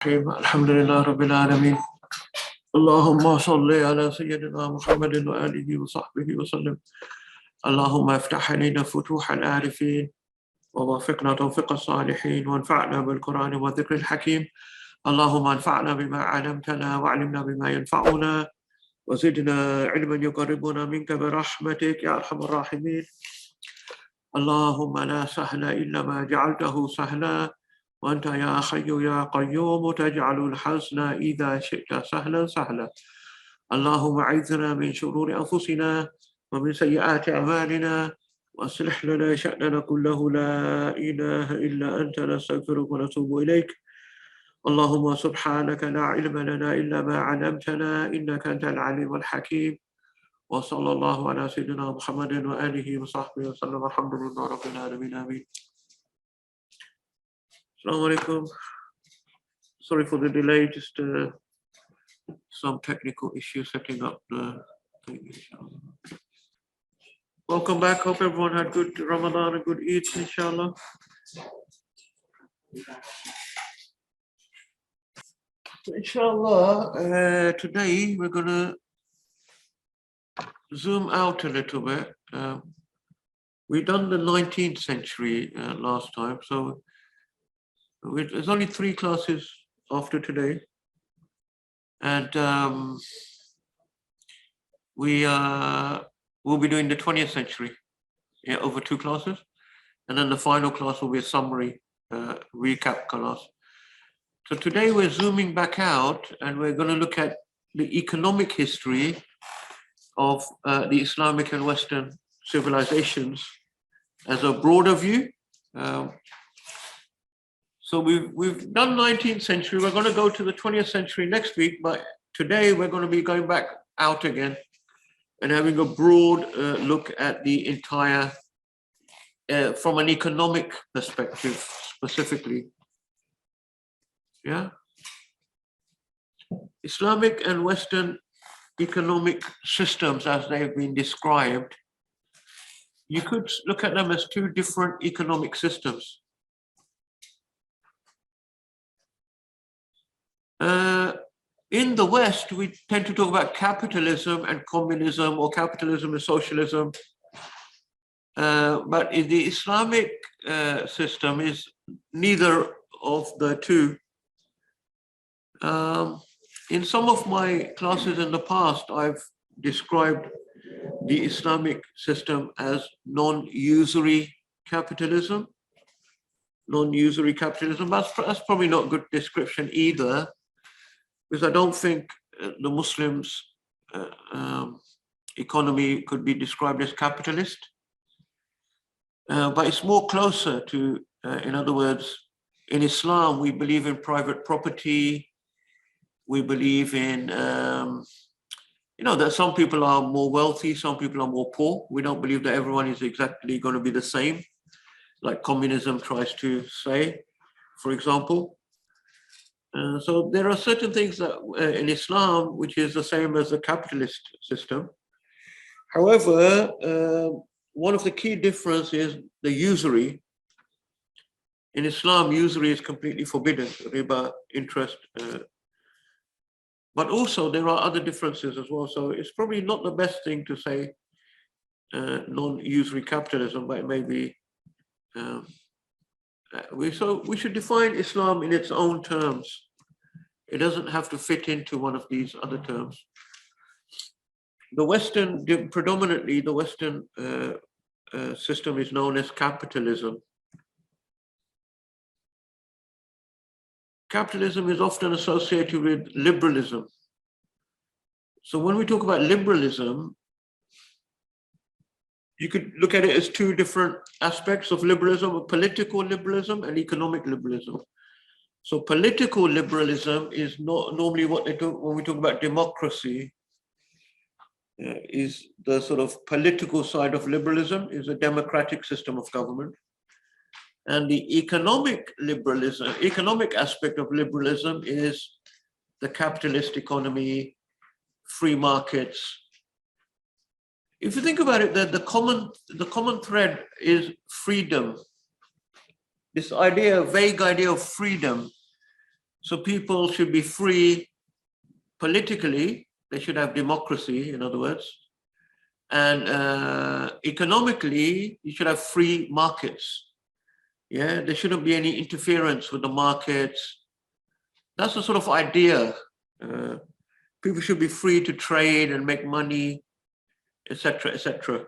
الحمد لله رب العالمين اللهم صل على سيدنا محمد وآله وصحبه وسلم اللهم افتح علينا فتوح العارفين ووفقنا توفيق الصالحين وانفعنا بالقرآن والذكر الحكيم اللهم انفعنا بما علمتنا وعلمنا بما ينفعنا وزدنا علما يقربنا منك برحمتك يا أرحم الراحمين اللهم لا سهل إلا ما جعلته سهلا وأنت يا حي يا قيوم تجعل الحزن إذا شئت سهلا سهلا اللهم أعذنا من شرور أنفسنا ومن سيئات أعمالنا وأصلح لنا شأننا كله لا إله إلا أنت نستغفرك ونتوب إليك اللهم سبحانك لا علم لنا إلا ما علمتنا إنك أنت العليم الحكيم وصلى الله على سيدنا محمد وآله وصحبه وسلم الحمد لله رب العالمين آمين. Assalamu alaikum. Sorry for the delay, just some technical issues setting up the thing. Welcome back. Hope everyone had good Ramadan and good Eid, inshallah. So inshallah, today we're going to zoom out a little bit. We've done the 19th century last time, so there's only 3 classes after today. And we'll be doing the 20th century over 2 classes. And then the final class will be a summary recap class. So today we're zooming back out and we're going to look at the economic history of the Islamic and Western civilizations as a broader view. So we've done 19th century. We're going to go to the 20th century next week, but today we're going to be going back out again and having a broad look at the entire, from an economic perspective specifically. Yeah. Islamic and Western economic systems as they've been described, you could look at them as 2 different economic systems. In the West, we tend to talk about capitalism and communism, or capitalism and socialism. But in the Islamic system is neither of the 2. In some of my classes in the past, I've described the Islamic system as non-usury capitalism. Non-usury capitalism, that's probably not a good description either, because I don't think the Muslims' economy could be described as capitalist. But it's more closer to, in other words, in Islam, we believe in private property. We believe in, that some people are more wealthy, some people are more poor. We don't believe that everyone is exactly going to be the same, like communism tries to say, for example. So there are certain things that in Islam, which is the same as the capitalist system. However, one of the key differences is the usury. In Islam, usury is completely forbidden, riba, interest. But also there are other differences as well. So it's probably not the best thing to say non-usury capitalism, but it may be. We should define Islam in its own terms. It doesn't have to fit into one of these other terms. The Western, predominantly the Western system is known as capitalism. Capitalism is often associated with liberalism. So when we talk about liberalism, you could look at it as 2 different aspects of liberalism: political liberalism and economic liberalism. So political liberalism is not normally what they do when we talk about democracy, is the sort of political side of liberalism, is a democratic system of government. And the economic liberalism, economic aspect of liberalism is the capitalist economy, free markets. If you think about it, the common thread is freedom. This idea, vague idea of freedom. So people should be free politically, they should have democracy, in other words, and economically, you should have free markets. Yeah, there shouldn't be any interference with the markets. That's the sort of idea. People should be free to trade and make money, etc., etc.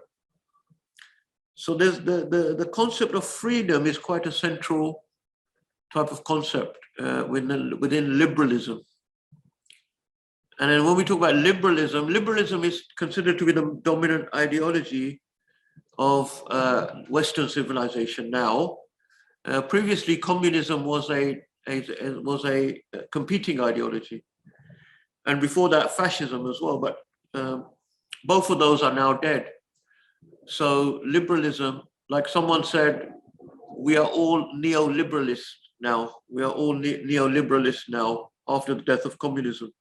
So there's the concept of freedom is quite a central type of concept within liberalism. And then when we talk about liberalism, liberalism is considered to be the dominant ideology of Western civilization now. Previously, communism was a competing ideology, and before that, fascism as well. But both of those are now dead. So liberalism, like someone said, we are all neoliberalists now. We are all neoliberalists now after the death of communism.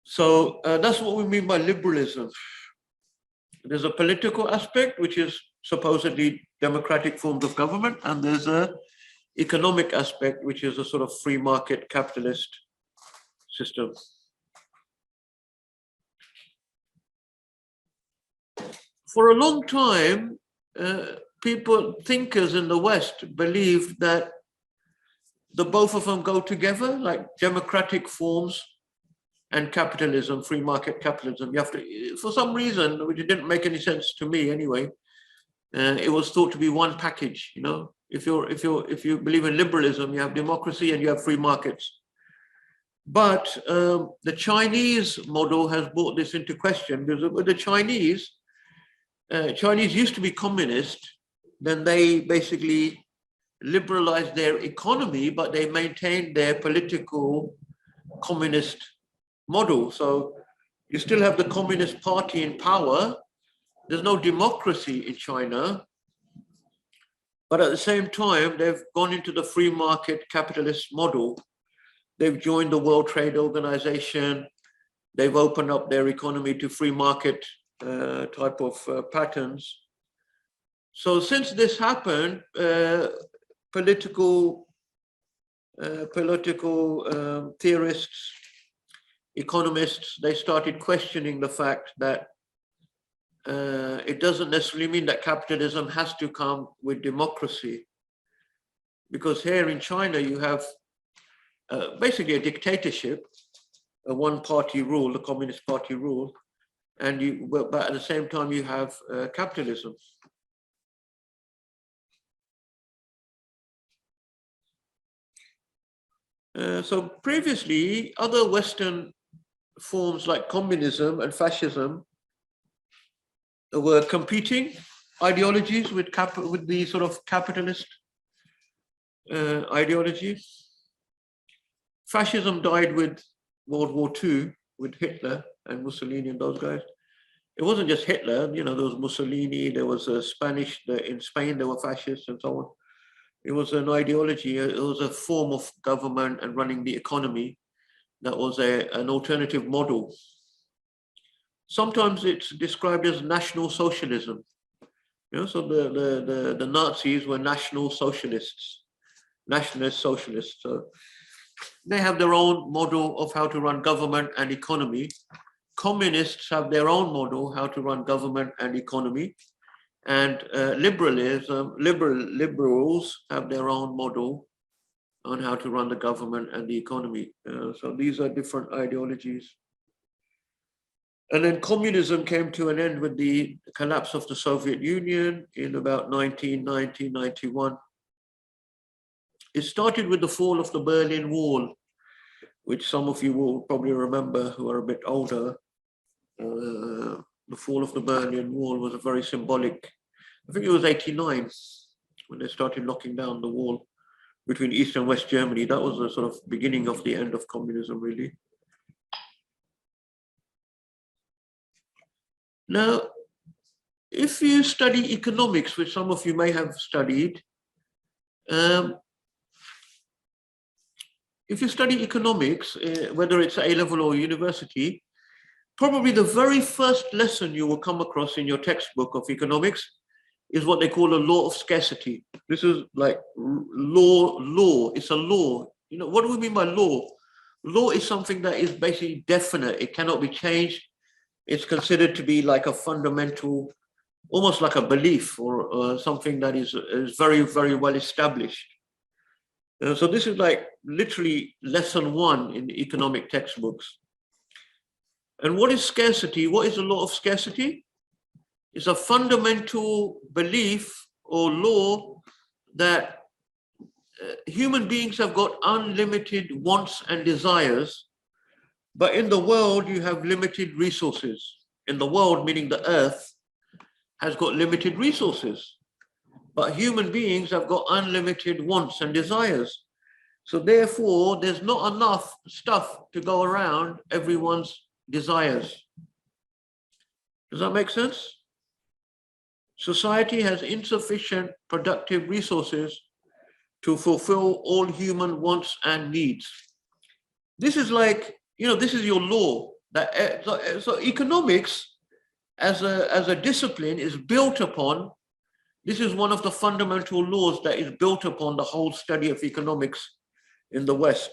So that's what we mean by liberalism. There's a political aspect, which is supposedly democratic forms of government, and there's a economic aspect, which is a sort of free market capitalist system. For a long time, thinkers in the West believed that the both of them go together, like democratic forms and capitalism, free market capitalism. You have to, for some reason, which didn't make any sense to me anyway, it was thought to be one package. You know, if you believe in liberalism, you have democracy and you have free markets. But the Chinese model has brought this into question, because with the Chinese used to be communist, then they basically liberalized their economy, but they maintained their political communist model. So you still have the Communist Party in power. There's no democracy in China, but at the same time, they've gone into the free market capitalist model. They've joined the World Trade Organization. They've opened up their economy to free market type of patterns. So since this happened, political theorists, economists, they started questioning the fact that it doesn't necessarily mean that capitalism has to come with democracy. Because here in China, you have basically a dictatorship, a one-party rule, the Communist Party rule, and but at the same time, you have capitalism. So previously, other Western forms like communism and fascism were competing ideologies with the sort of capitalist ideology. Fascism died with World War II, with Hitler and Mussolini and those guys. It wasn't just Hitler, you know, there was Mussolini, there was Spanish, in Spain there were fascists and so on. It was an ideology, it was a form of government and running the economy that was an alternative model. Sometimes it's described as national socialism. You know, so the Nazis were national socialists, nationalist socialists. So they have their own model of how to run government and economy. Communists have their own model how to run government and economy. And liberals have their own model on how to run the government and the economy. So these are different ideologies. And then communism came to an end with the collapse of the Soviet Union in about 1991. It started with the fall of the Berlin Wall, which some of you will probably remember who are a bit older. The fall of the Berlin Wall was a very symbolic, I think it was 89 when they started knocking down the wall between East and West Germany. That was the sort of beginning of the end of communism, really. Now, if you study economics, which some of you may have studied, if you study economics, whether it's A-level or university, probably the very first lesson you will come across in your textbook of economics is what they call a law of scarcity. This is like law, it's a law What do we mean by law? Law is something that is basically definite. It cannot be changed. It's considered to be like a fundamental, almost like a belief or something that is very, very well established. So this is like literally lesson 1 in economic textbooks. And what is scarcity? What is the law of scarcity? It's a fundamental belief or law that human beings have got unlimited wants and desires, but in the world you have limited resources. In the world, meaning the earth, has got limited resources, but human beings have got unlimited wants and desires. So therefore, there's not enough stuff to go around everyone's desires. Does that make sense? Society has insufficient productive resources to fulfill all human wants and needs. This is like, this is your law. So economics as a discipline is built upon, this is one of the fundamental laws that is built upon the whole study of economics in the West.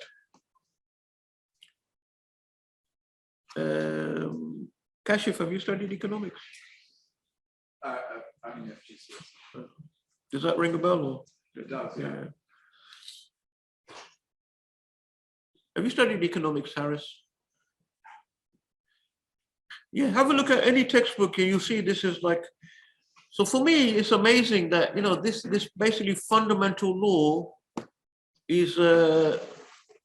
Kashif, have you studied economics? I'm in FGCS. Does that ring a bell? Or? It does, yeah. Have you studied economics, Harris? Yeah, have a look at any textbook and you see this is like, so for me, it's amazing that, this basically fundamental law is,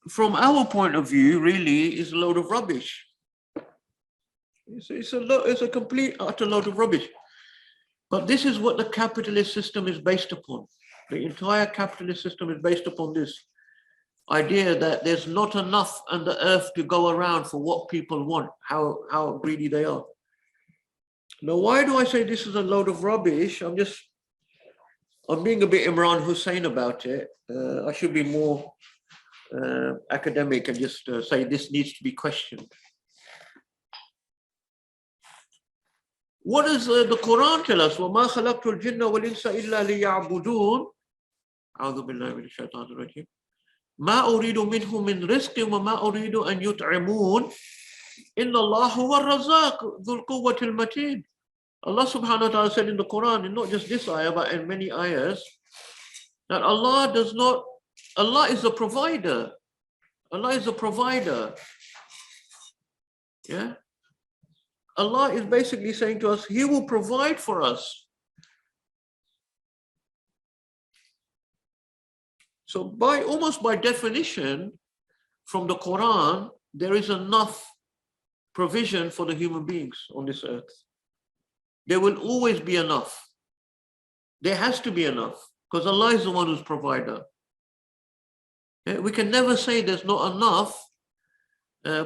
from our point of view, really is a load of rubbish. It's a complete, utter load of rubbish. But this is what the capitalist system is based upon. The entire capitalist system is based upon this idea that there's not enough on the earth to go around for what people want, how greedy they are. Now, why do I say this is a load of rubbish? I'm being a bit Imran Hussein about it. I should be more academic and just say this needs to be questioned. What does the Quran tell us? وَمَا خَلَقْتُ الْجِنَّ وَالْإِنسَ إِلَّا لِيَعْبُدُونَ أعوذ بالله من الشيطان الرجيم ما أريد منهم من رزق وما أريد أن يطعمون إن الله هو الرزاق ذو القوة المتين. Allah subhanahu wa ta'ala said in the Quran, and not just this ayah, but in many ayahs, that Allah is a provider. Allah is a provider. Yeah. Allah is basically saying to us, He will provide for us. So almost by definition, from the Quran, there is enough provision for the human beings on this earth. There will always be enough. There has to be enough, because Allah is the one who's provider. We can never say there's not enough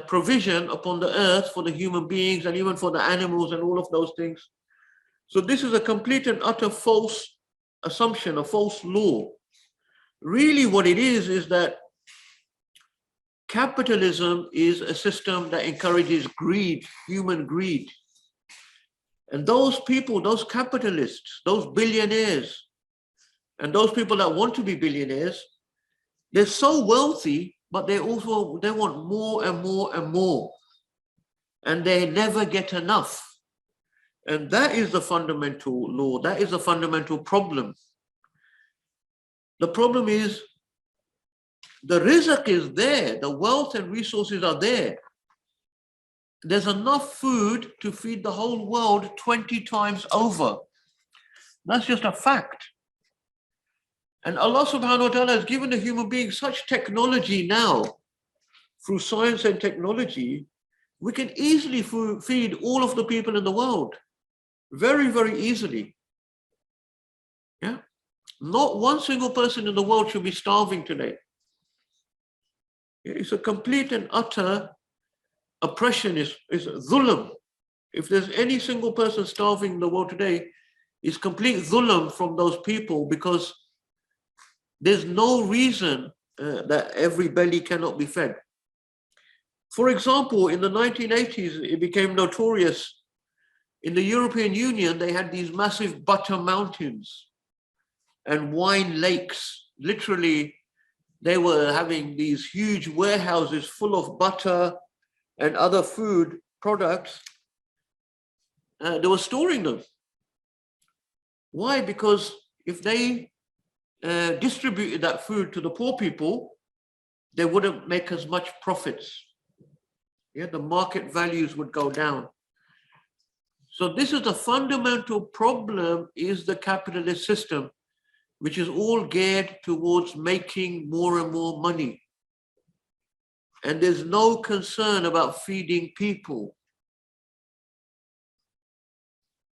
provision upon the earth for the human beings and even for the animals and all of those things. So this is a complete and utter false assumption, a false law. Really what it is that capitalism is a system that encourages greed, human greed. And those people, those capitalists, those billionaires, and those people that want to be billionaires, they're so wealthy, but they want more and more and more. And they never get enough. And that is the fundamental law. That is the fundamental problem. The problem is the rizq is there. The wealth and resources are there. There's enough food to feed the whole world 20 times over. That's just a fact. And Allah subhanahu wa ta'ala has given the human being such technology now, through science and technology, we can easily feed all of the people in the world. Very, very easily. Yeah. Not one single person in the world should be starving today. It's a complete and utter oppression, is dhulam. If there's any single person starving in the world today, it's complete dhulam from those people, because there's no reason that every belly cannot be fed. For example, in the 1980s, it became notorious. In the European Union, they had these massive butter mountains and wine lakes. Literally, they were having these huge warehouses full of butter and other food products. They were storing them. Why? Because if they distributed that food to the poor people, they wouldn't make as much profits. Yeah, the market values would go down. So this is the fundamental problem, is the capitalist system, which is all geared towards making more and more money. And there's no concern about feeding people.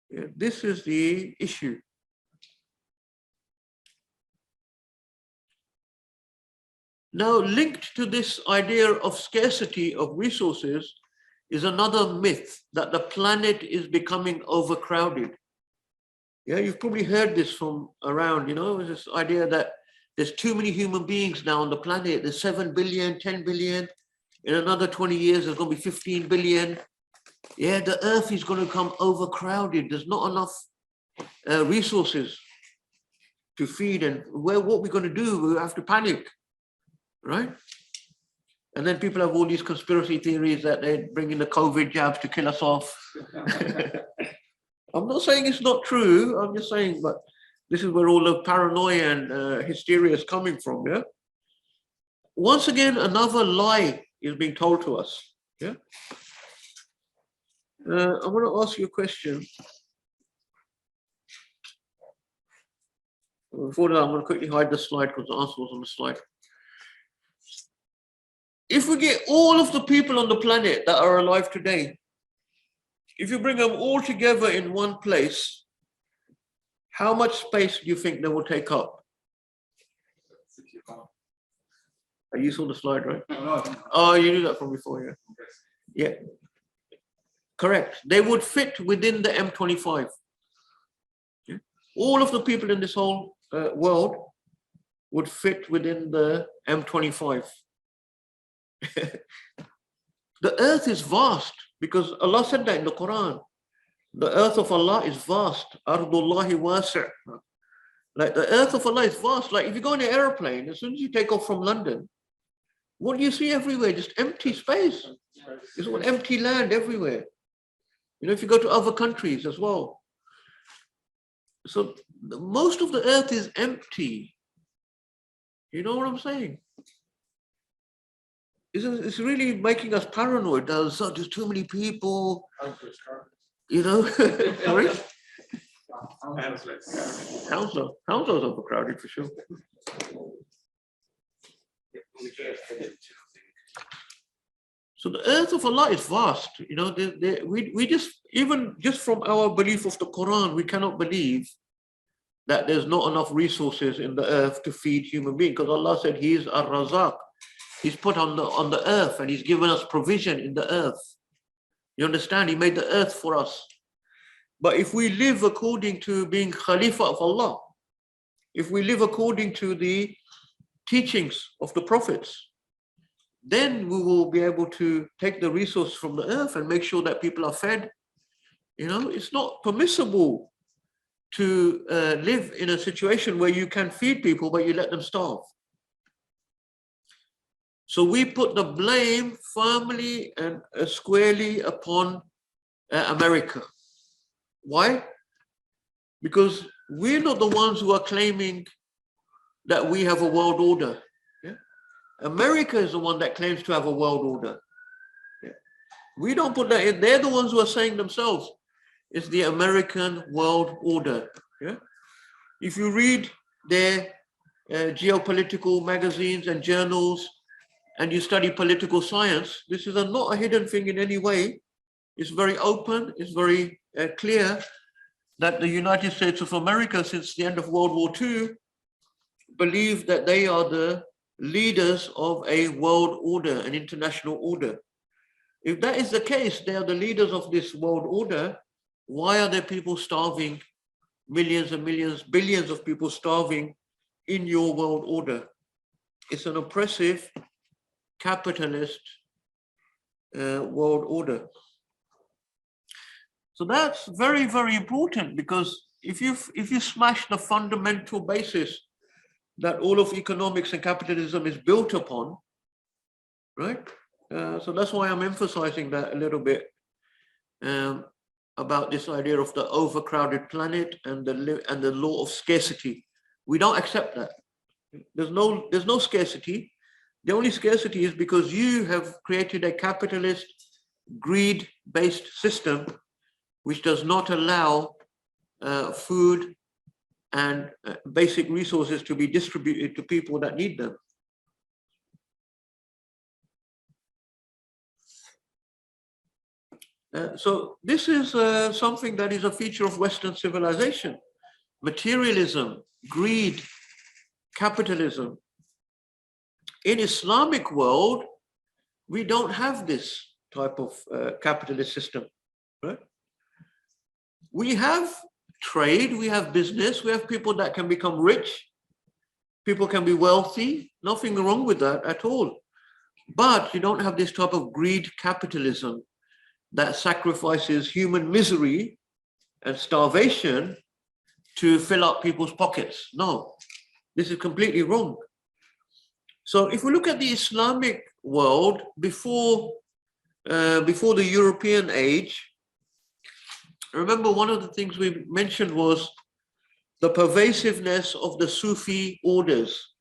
Yeah, this is the issue. Now, linked to this idea of scarcity of resources is another myth, that the planet is becoming overcrowded. Yeah, you've probably heard this from around, this idea that there's too many human beings now on the planet. There's 7 billion, 10 billion. In another 20 years, there's going to be 15 billion. Yeah, the earth is going to become overcrowded. There's not enough resources to feed. And what we're going to do, we have to panic, right? And then people have all these conspiracy theories that they're bringing the COVID jabs to kill us off. I'm not saying it's not true. I'm just saying, but this is where all the paranoia and hysteria is coming from, yeah? Once again, another lie is being told to us, yeah? I want to ask you a question. Before that, I'm going to quickly hide the slide because the answer was on the slide. If we get all of the people on the planet that are alive today, if you bring them all together in one place, how much space do you think they will take up? You saw the slide, right? Oh, you knew that from before, yeah. Yeah, correct. They would fit within the M25. Yeah? All of the people in this whole world would fit within the M25. The earth is vast, because Allah said that in the Quran. The earth of Allah is vast. Ardullahi wasi'. Like the earth of Allah is vast. Like if you go in an airplane, as soon as you take off from London, what do you see everywhere? Just empty space. It's all empty land everywhere. If you go to other countries as well. So most of the earth is empty. You know what I'm saying? It's really making us paranoid. There's too many people. Sorry? Hounslow is overcrowded for sure. So the earth of Allah is vast. We just from our belief of the Quran, we cannot believe that there's not enough resources in the earth to feed human beings, because Allah said He is Ar-Razaq. He's put on the earth and He's given us provision in the earth. You understand? He made the earth for us. But if we live according to being Khalifa of Allah, if we live according to the teachings of the prophets, then we will be able to take the resource from the earth and make sure that people are fed. It's not permissible to live in a situation where you can feed people, but you let them starve. So we put the blame firmly and squarely upon America. Why? Because we're not the ones who are claiming that we have a world order. Yeah? America is the one that claims to have a world order. Yeah? We don't put that in. They're the ones who are saying themselves, it's the American world order. Yeah? If you read their geopolitical magazines and journals, and you study political science, this is not a hidden thing in any way. It's very open, it's very clear that the United States of America, since the end of World War II, believe that they are the leaders of a world order, an international order. If that is the case, they are the leaders of this world order, why are there people starving, millions and millions, billions of people starving in your world order? It's an oppressive, capitalist world order. So that's very, very important, because if you smash the fundamental basis that all of economics and capitalism is built upon, right? So that's why I'm emphasizing that a little bit, about this idea of the overcrowded planet and the law of scarcity. We don't accept that. There's no scarcity. The only scarcity is because you have created a capitalist, greed-based system which does not allow food and basic resources to be distributed to people that need them. So this is something that is a feature of Western civilization. Materialism, greed, capitalism. In Islamic world, we don't have this type of capitalist system, right? We have trade, we have business, we have people that can become rich, people can be wealthy, nothing wrong with that at all. But you don't have this type of greed capitalism that sacrifices human misery and starvation to fill up people's pockets. No, this is completely wrong. So if we look at the Islamic world before the European age, remember one of the things we mentioned was the pervasiveness of the Sufi orders.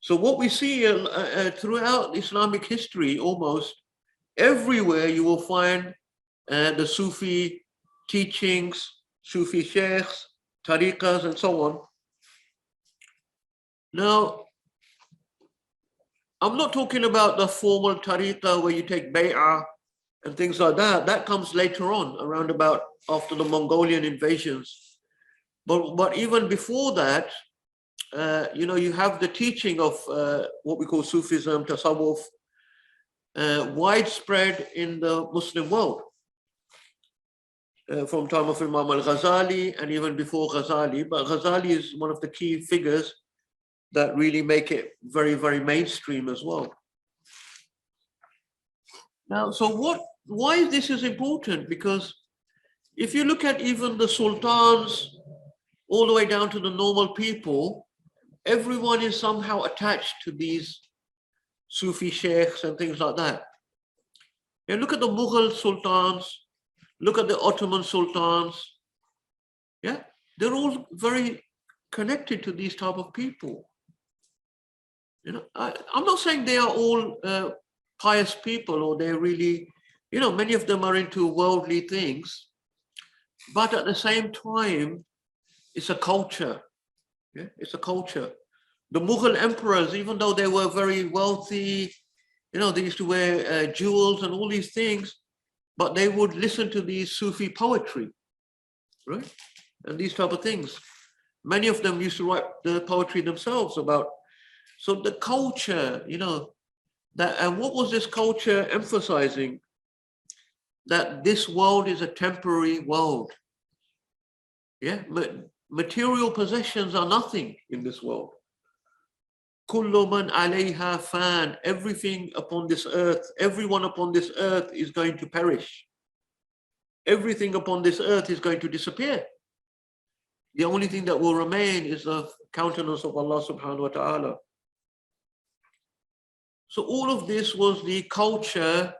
So what we see throughout Islamic history, almost everywhere you will find the Sufi teachings, Sufi sheikhs, tariqas, and so on. Now, I'm not talking about the formal tariqa where you take bay'ah and things like that. That comes later on, around about after the Mongolian invasions. But even before that, you have the teaching of what we call Sufism, tasawwuf, widespread in the Muslim world. From time of Imam al-Ghazali and even before Ghazali. But Ghazali is one of the key figures that really make it very, very mainstream as well. Now, so why this is important? Because if you look at even the sultans, all the way down to the normal people, everyone is somehow attached to these Sufi sheikhs and things like that. And look at the Mughal sultans, look at the Ottoman sultans. Yeah, they're all very connected to these type of people. I'm not saying they are all pious people or they're really, many of them are into worldly things, but at the same time, it's a culture. Yeah, it's a culture. The Mughal emperors, even though they were very wealthy, they used to wear jewels and all these things, but they would listen to these Sufi poetry, right? And these type of things. Many of them used to write the poetry themselves about. So the culture, and what was this culture emphasizing? That this world is a temporary world. Yeah, material possessions are nothing in this world. Kullu man alayha fan, everything upon this earth, everyone upon this earth is going to perish. Everything upon this earth is going to disappear. The only thing that will remain is the countenance of Allah subhanahu wa ta'ala. So all of this was the culture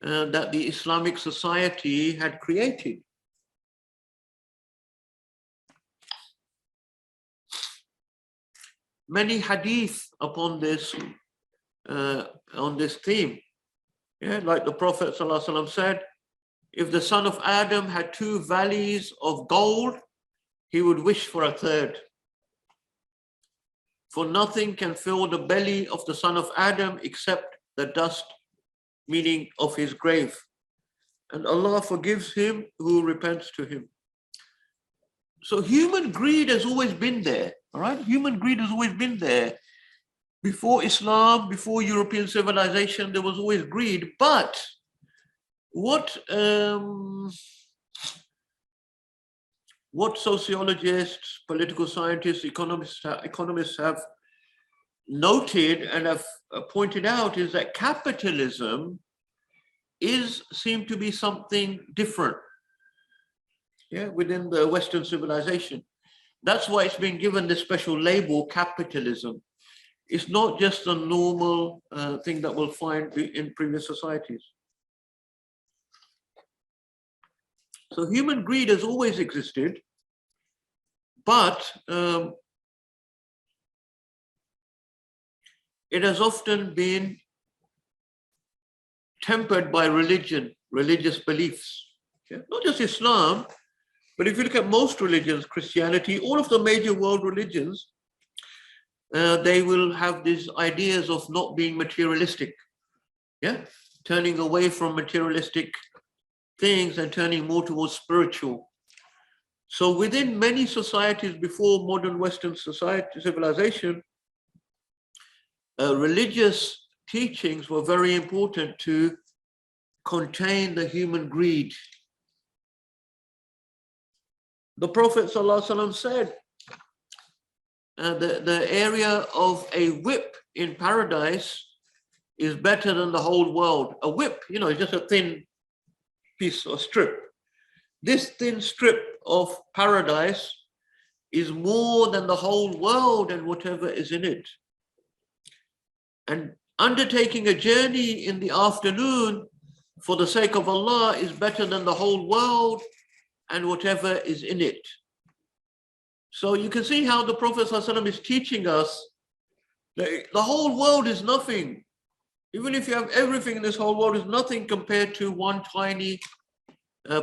that the Islamic society had created. Many hadith upon this theme. Yeah, like the Prophet ﷺ said, if the son of Adam had 2 valleys of gold, he would wish for a third. For nothing can fill the belly of the son of Adam except the dust, meaning of his grave. And Allah forgives him who repents to him. So human greed has always been there, all right? Human greed has always been there. Before Islam, before European civilization, there was always greed. But what sociologists, political scientists, economists have noted and have pointed out is that capitalism seemed to be something different, yeah, within the Western civilization. That's why it's been given this special label, capitalism. It's not just a normal thing that we'll find in previous societies. So human greed has always existed, but it has often been tempered by religion, religious beliefs. Okay? Not just Islam, but if you look at most religions, Christianity, all of the major world religions, they will have these ideas of not being materialistic, yeah, turning away from materialistic things and turning more towards spiritual. So within many societies before modern Western society civilization, religious teachings were very important to contain the human greed. The Prophet ﷺ said, the area of a whip in paradise is better than the whole world. A whip, you know, is just a thin piece or strip. This thin strip of paradise is more than the whole world and whatever is in it. And undertaking a journey in the afternoon for the sake of Allah is better than the whole world and whatever is in it. So you can see how the Prophet ﷺ is teaching us that the whole world is nothing. Even if you have everything in this whole world, is nothing compared to one tiny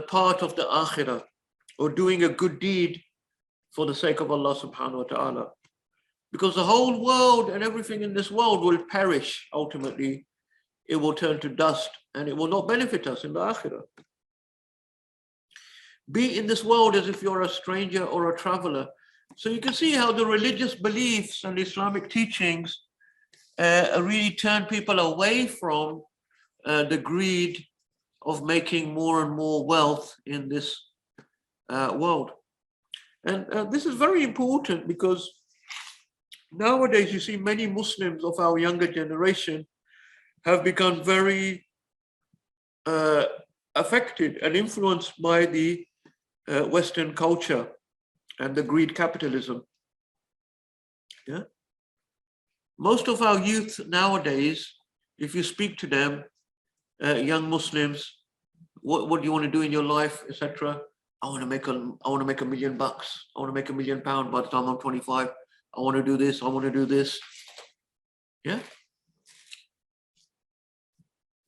part of the akhirah, or doing a good deed for the sake of Allah subhanahu wa ta'ala. Because the whole world and everything in this world will perish ultimately. It will turn to dust and it will not benefit us in the akhirah. Be in this world as if you're a stranger or a traveler. So you can see how the religious beliefs and Islamic teachings really turn people away from the greed of making more and more wealth in this world. And this is very important because nowadays you see many Muslims of our younger generation have become very affected and influenced by the Western culture and the greed capitalism. Yeah. Most of our youth nowadays, if you speak to them, young Muslims, what do you want to do in your life, etc. I want to make $1 million. I want to make £1 million by the time I'm 25. I want to do this. I want to do this. Yeah.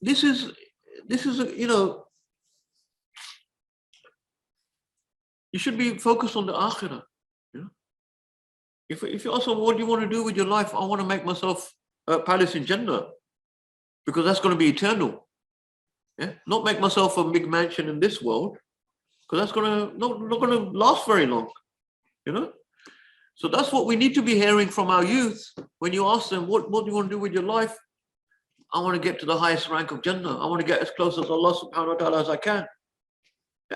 This is you know, you should be focused on the akhirah. You know? If you ask them, what do you want to do with your life? I want to make myself a palace in Jannah because that's going to be eternal. Yeah? Not make myself a big mansion in this world because that's not going to last very long. You know. So that's what we need to be hearing from our youth. When you ask them, what do you want to do with your life? I want to get to the highest rank of Jannah. I want to get as close as Allah subhanahu wa ta'ala as I can.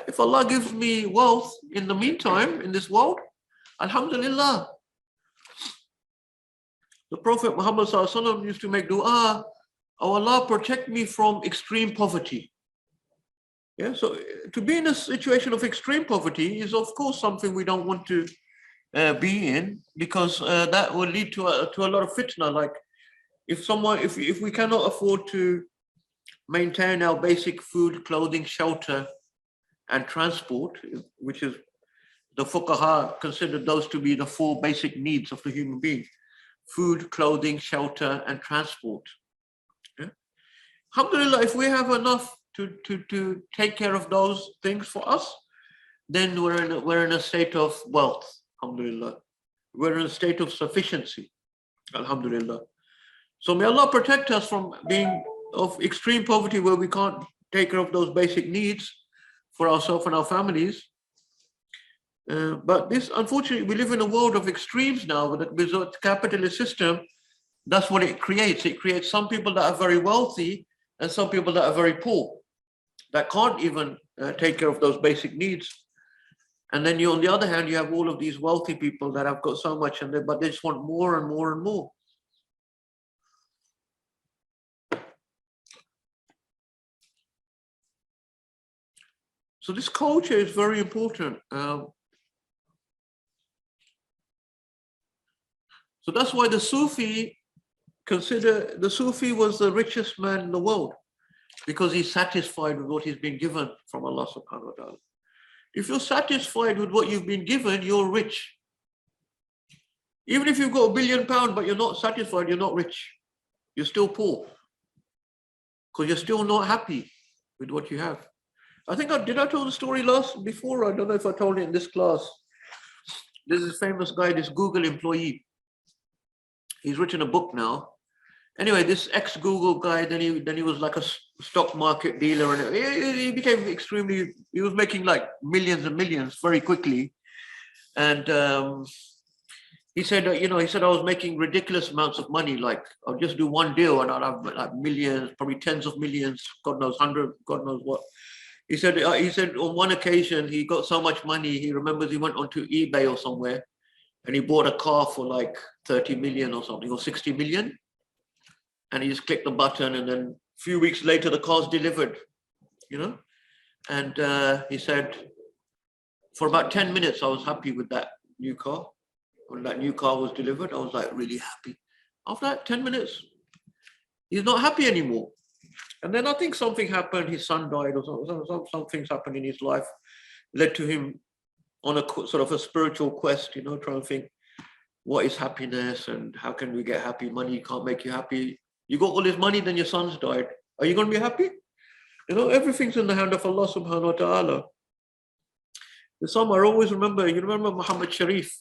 If Allah gives me wealth in the meantime, in this world, alhamdulillah. The Prophet Muhammad sallallahu alaihi wasallam used to make dua, oh Allah, protect me from extreme poverty. Yeah, so to be in a situation of extreme poverty is of course something we don't want to be in, because that will lead to a lot of fitna. Like if we cannot afford to maintain our basic food, clothing, shelter, and transport, which is the fuqaha considered those to be the 4 basic needs of the human being: food, clothing, shelter, and transport. Yeah? Alhamdulillah, if we have enough to take care of those things for us, then we're in a state of wealth. Alhamdulillah. We're in a state of sufficiency. Alhamdulillah. So may Allah protect us from being of extreme poverty where we can't take care of those basic needs for ourselves and our families. But this, unfortunately, we live in a world of extremes now with the capitalist system. That's what it creates. It creates some people that are very wealthy and some people that are very poor, that can't even take care of those basic needs. And then on the other hand, you have all of these wealthy people that have got so much, but they just want more and more and more. So this culture is very important. So that's why the Sufi was the richest man in the world, because he's satisfied with what he's been given from Allah subhanahu wa ta'ala. If you're satisfied with what you've been given, you're rich. Even if you've got £1 billion, but you're not satisfied, you're not rich. You're still poor, because you're still not happy with what you have. I think did I tell the story before? I don't know if I told it in this class. There's this famous guy, this Google employee. He's written a book now. Anyway, this ex-Google guy, then he was like a stock market dealer, and he became he was making like millions and millions very quickly. And he said, I was making ridiculous amounts of money. Like, I'll just do one deal and I'll have like millions, probably tens of millions, God knows, hundreds, God knows what. He said on one occasion, he got so much money, he remembers he went onto eBay or somewhere and he bought a car for like 30 million or something, or 60 million. And he just clicked the button, and then a few weeks later, the car's delivered, And he said, for about 10 minutes, I was happy with that new car. When that new car was delivered, I was like really happy. After that 10 minutes, he's not happy anymore. And then I think something happened, his son died, or some things happened in his life, led to him on a sort of a spiritual quest, trying to think, what is happiness and how can we get happy? Money can't make you happy. You got all this money, then your son's died. Are you going to be happy? Everything's in the hand of Allah subhanahu wa ta'ala. The some I always remember, you remember Muhammad Sharif?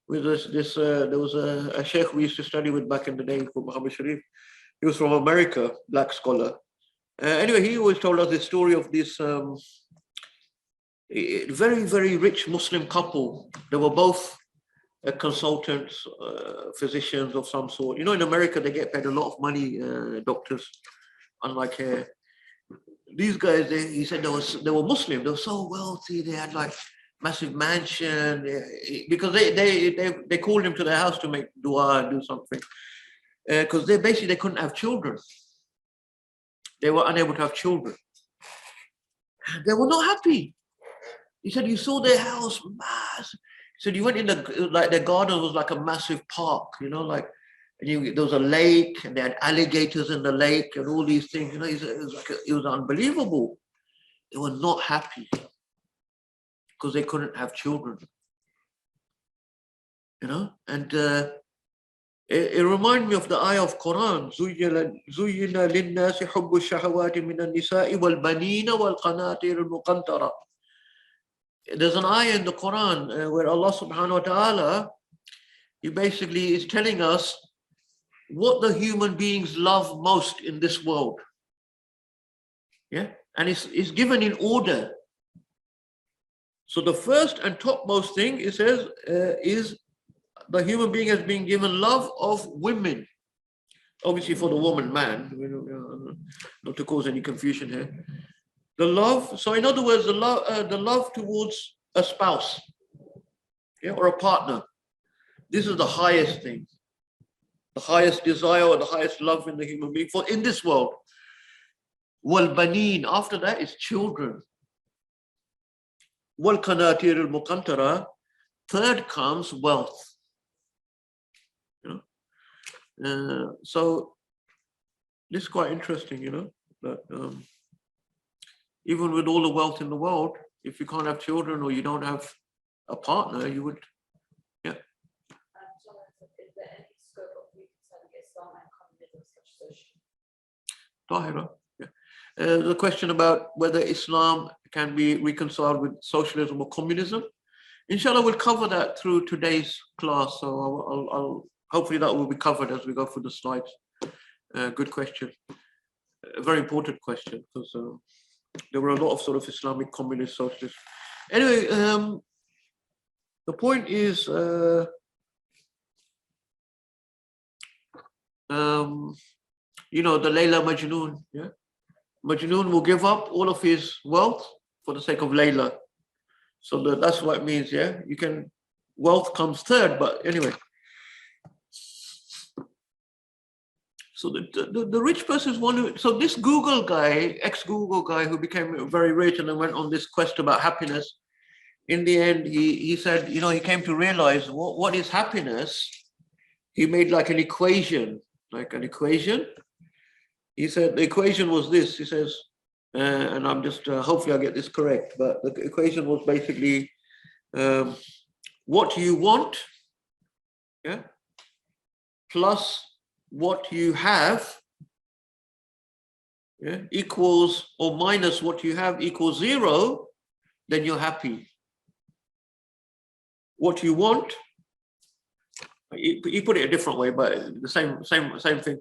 With there was a sheikh we used to study with back in the day called Muhammad Sharif. He was from America, black scholar. Anyway, he always told us the story of this very, very rich Muslim couple. They were both consultants, physicians of some sort. In America, they get paid a lot of money, doctors, unlike here. These guys, he said they were Muslim. They were so wealthy. They had like massive mansion, because they called him to their house to make dua and do something, because they couldn't have children. They were unable to have children. They were not happy. He said, you saw their house, mass. He said, you went in their garden was like a massive park, there was a lake, and they had alligators in the lake and all these things. It was unbelievable. They were not happy because they couldn't have children. And it reminded me of the ayah of Quran. زُيِّنَ لِلنَّاسِ حُبُّ الشَّهَوَاتِ مِنَ النِّسَاءِ وَالْبَنِينَ وَالْقَنَاطِيرِ الْمُقَنطَرَةِ. There's an ayah in the Quran where Allah subhanahu wa ta'ala, he basically is telling us what the human beings love most in this world. Yeah, and it's given in order. So the first and topmost thing, it says, is the human being has been given love of women. Obviously for the woman, man, not to cause any confusion here. The love, so in other words, the love towards a spouse, or a partner. This is the highest thing, the highest desire or the highest love in the human being in this world. Wal baneen, after that is children. Wal qanatir al muqantara, third comes wealth. So this is quite interesting, that even with all the wealth in the world, if you can't have children or you don't have a partner, you would, yeah. Is there any scope of reconciling Islam and communism such socialism? Tahira, yeah. The question about whether Islam can be reconciled with socialism or communism, inshallah, we'll cover that through today's class. So I'll hopefully that will be covered as we go through the slides. Good question. A very important question, because there were a lot of sort of Islamic communist socialists. Anyway, the point is, the Layla Majnoon, yeah? Majnoon will give up all of his wealth for the sake of Layla. So that's what it means, yeah? Wealth comes third, but anyway. So the rich person is one who, so this Google guy, ex-Google guy who became very rich and then went on this quest about happiness, in the end, he said, he came to realize what is happiness. he made like an equation. He said the equation was this. He says, and I'm just hopefully I'll get this correct, but the equation was basically what you want, yeah, plus what you have, yeah, equals or minus what you have equals 0, then you're happy. What you want, he put it a different way, but the same thing.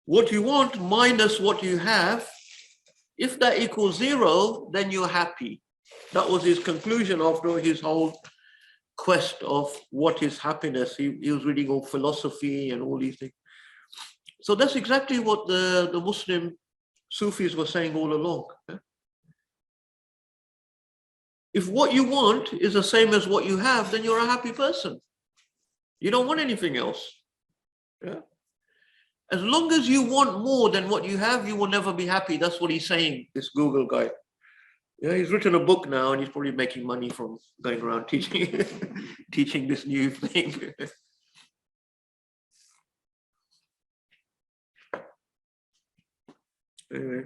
What you want minus what you have, if that equals 0, then you're happy. That was his conclusion after his whole quest of what is happiness. He was reading all philosophy and all these things. So that's exactly what the Muslim Sufis were saying all along. If what you want is the same as what you have, then you're a happy person. You don't want anything else. Yeah? As long as you want more than what you have, you will never be happy. That's what he's saying, this Google guy. Yeah, he's written a book now and he's probably making money from going around teaching, teaching this new thing. Anyway.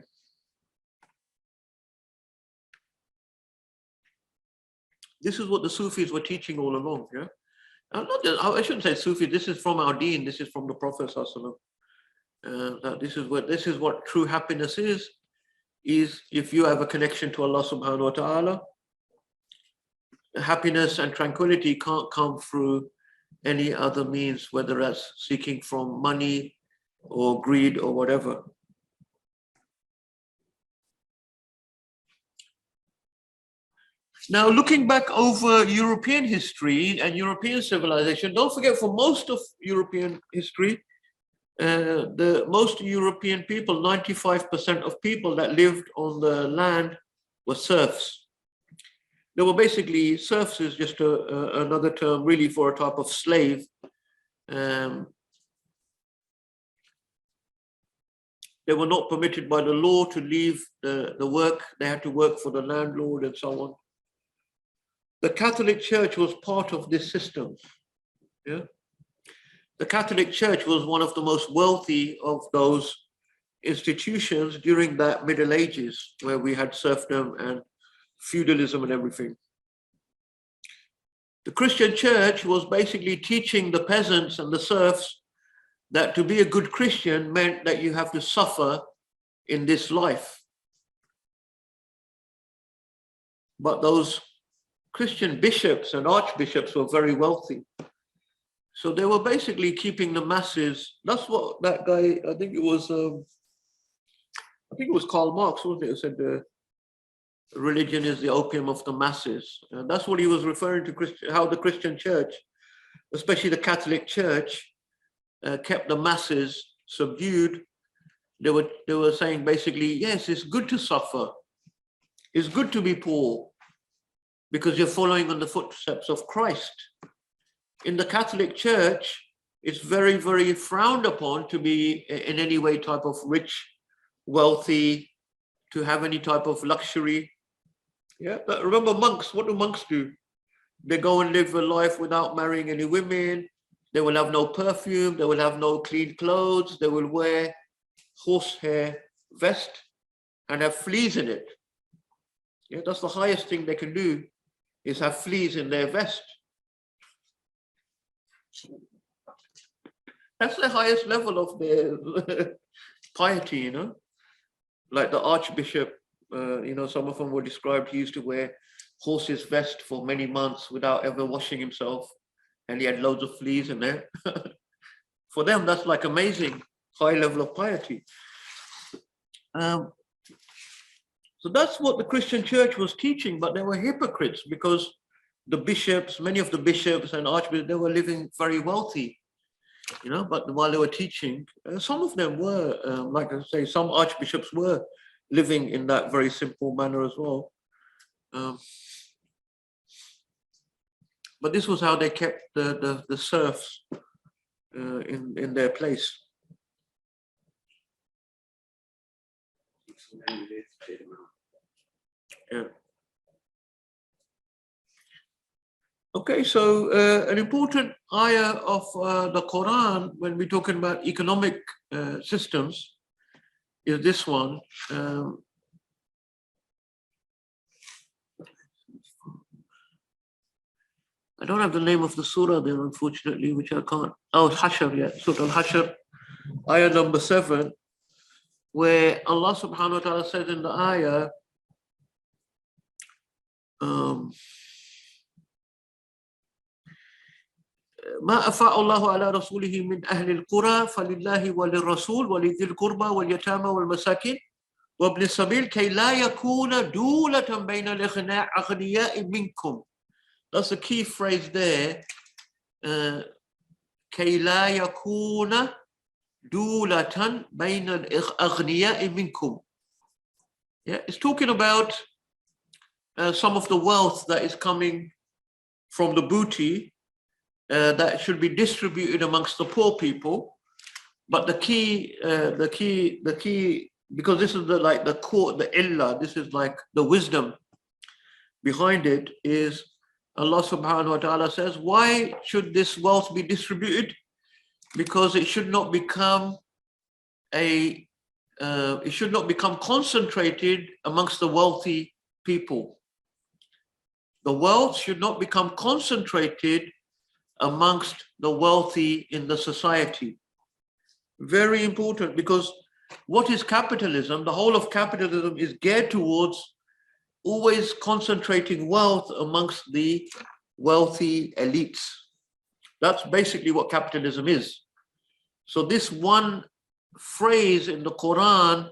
This is what the Sufis were teaching all along. Yeah, not just, I shouldn't say Sufi. This is from our Deen. This is from the Prophet ﷺ. That this is what true happiness is if you have a connection to Allah Subhanahu wa Taala. Happiness and tranquility can't come through any other means, whether that's seeking from money or greed or whatever. Now, looking back over European history and European civilization, don't forget for most of European history, most European people, 95% of people that lived on the land were serfs. They were basically, serfs is just another term really for a type of slave. They were not permitted by the law to leave the work. They had to work for the landlord and so on. The Catholic Church was part of this system. Yeah? The Catholic Church was one of the most wealthy of those institutions during that Middle Ages, where we had serfdom and feudalism and everything. The Christian Church was basically teaching the peasants and the serfs that to be a good Christian meant that you have to suffer in this life. But those Christian bishops and archbishops were very wealthy. So they were basically keeping the masses. That's what that guy, I think it was Karl Marx, wasn't it, who said religion is the opium of the masses. And that's what he was referring to, how the Christian Church, especially the Catholic Church, kept the masses subdued. They were saying basically, yes, it's good to suffer. It's good to be poor because you're following on the footsteps of Christ. In the Catholic Church, it's very, very frowned upon to be in any way type of rich, wealthy, to have any type of luxury. Yeah, but remember monks, what do monks do? They go and live a life without marrying any women. They will have no perfume. They will have no clean clothes. They will wear horsehair vest and have fleas in it. Yeah, that's the highest thing they can do, is have fleas in their vest. That's the highest level of their piety, you know. Like the Archbishop, you know, some of them were described, he used to wear horse's vest for many months without ever washing himself, and he had loads of fleas in there. For them, that's like amazing, high level of piety. So that's what the Christian Church was teaching, but they were hypocrites because the bishops, many of the bishops and archbishops, they were living very wealthy, you know, but while they were teaching, some of them were, like I say, some archbishops were living in that very simple manner as well. But this was how they kept the serfs in their place. Yeah. Okay, so an important ayah of the Quran when we're talking about economic systems is this one. I don't have the name of the surah there, unfortunately, which I can't. Oh, Hashr, yeah, Surah Al-Hashr, ayah number 7, where Allah subhanahu wa ta'ala says in the ayah, ما أفاء الله على رسوله من أهل القرى فلله وللرسول ولذي القربى واليتامى والمساكين وابن السبيل كي لا يكون دولة بين الأغنياء منكم. That's a key phrase there. كي لا يكون دولة بين الأغنياء منكم. Yeah, it's talking about some of the wealth that is coming from the booty that should be distributed amongst the poor people. But the key, because this is the core, the illah, this is like the wisdom behind it, is Allah subhanahu wa ta'ala says, why should this wealth be distributed? Because it should not become concentrated amongst the wealthy people. The wealth should not become concentrated amongst the wealthy in the society. Very important, because what is capitalism? The whole of capitalism is geared towards always concentrating wealth amongst the wealthy elites. That's basically what capitalism is. So this one phrase in the Quran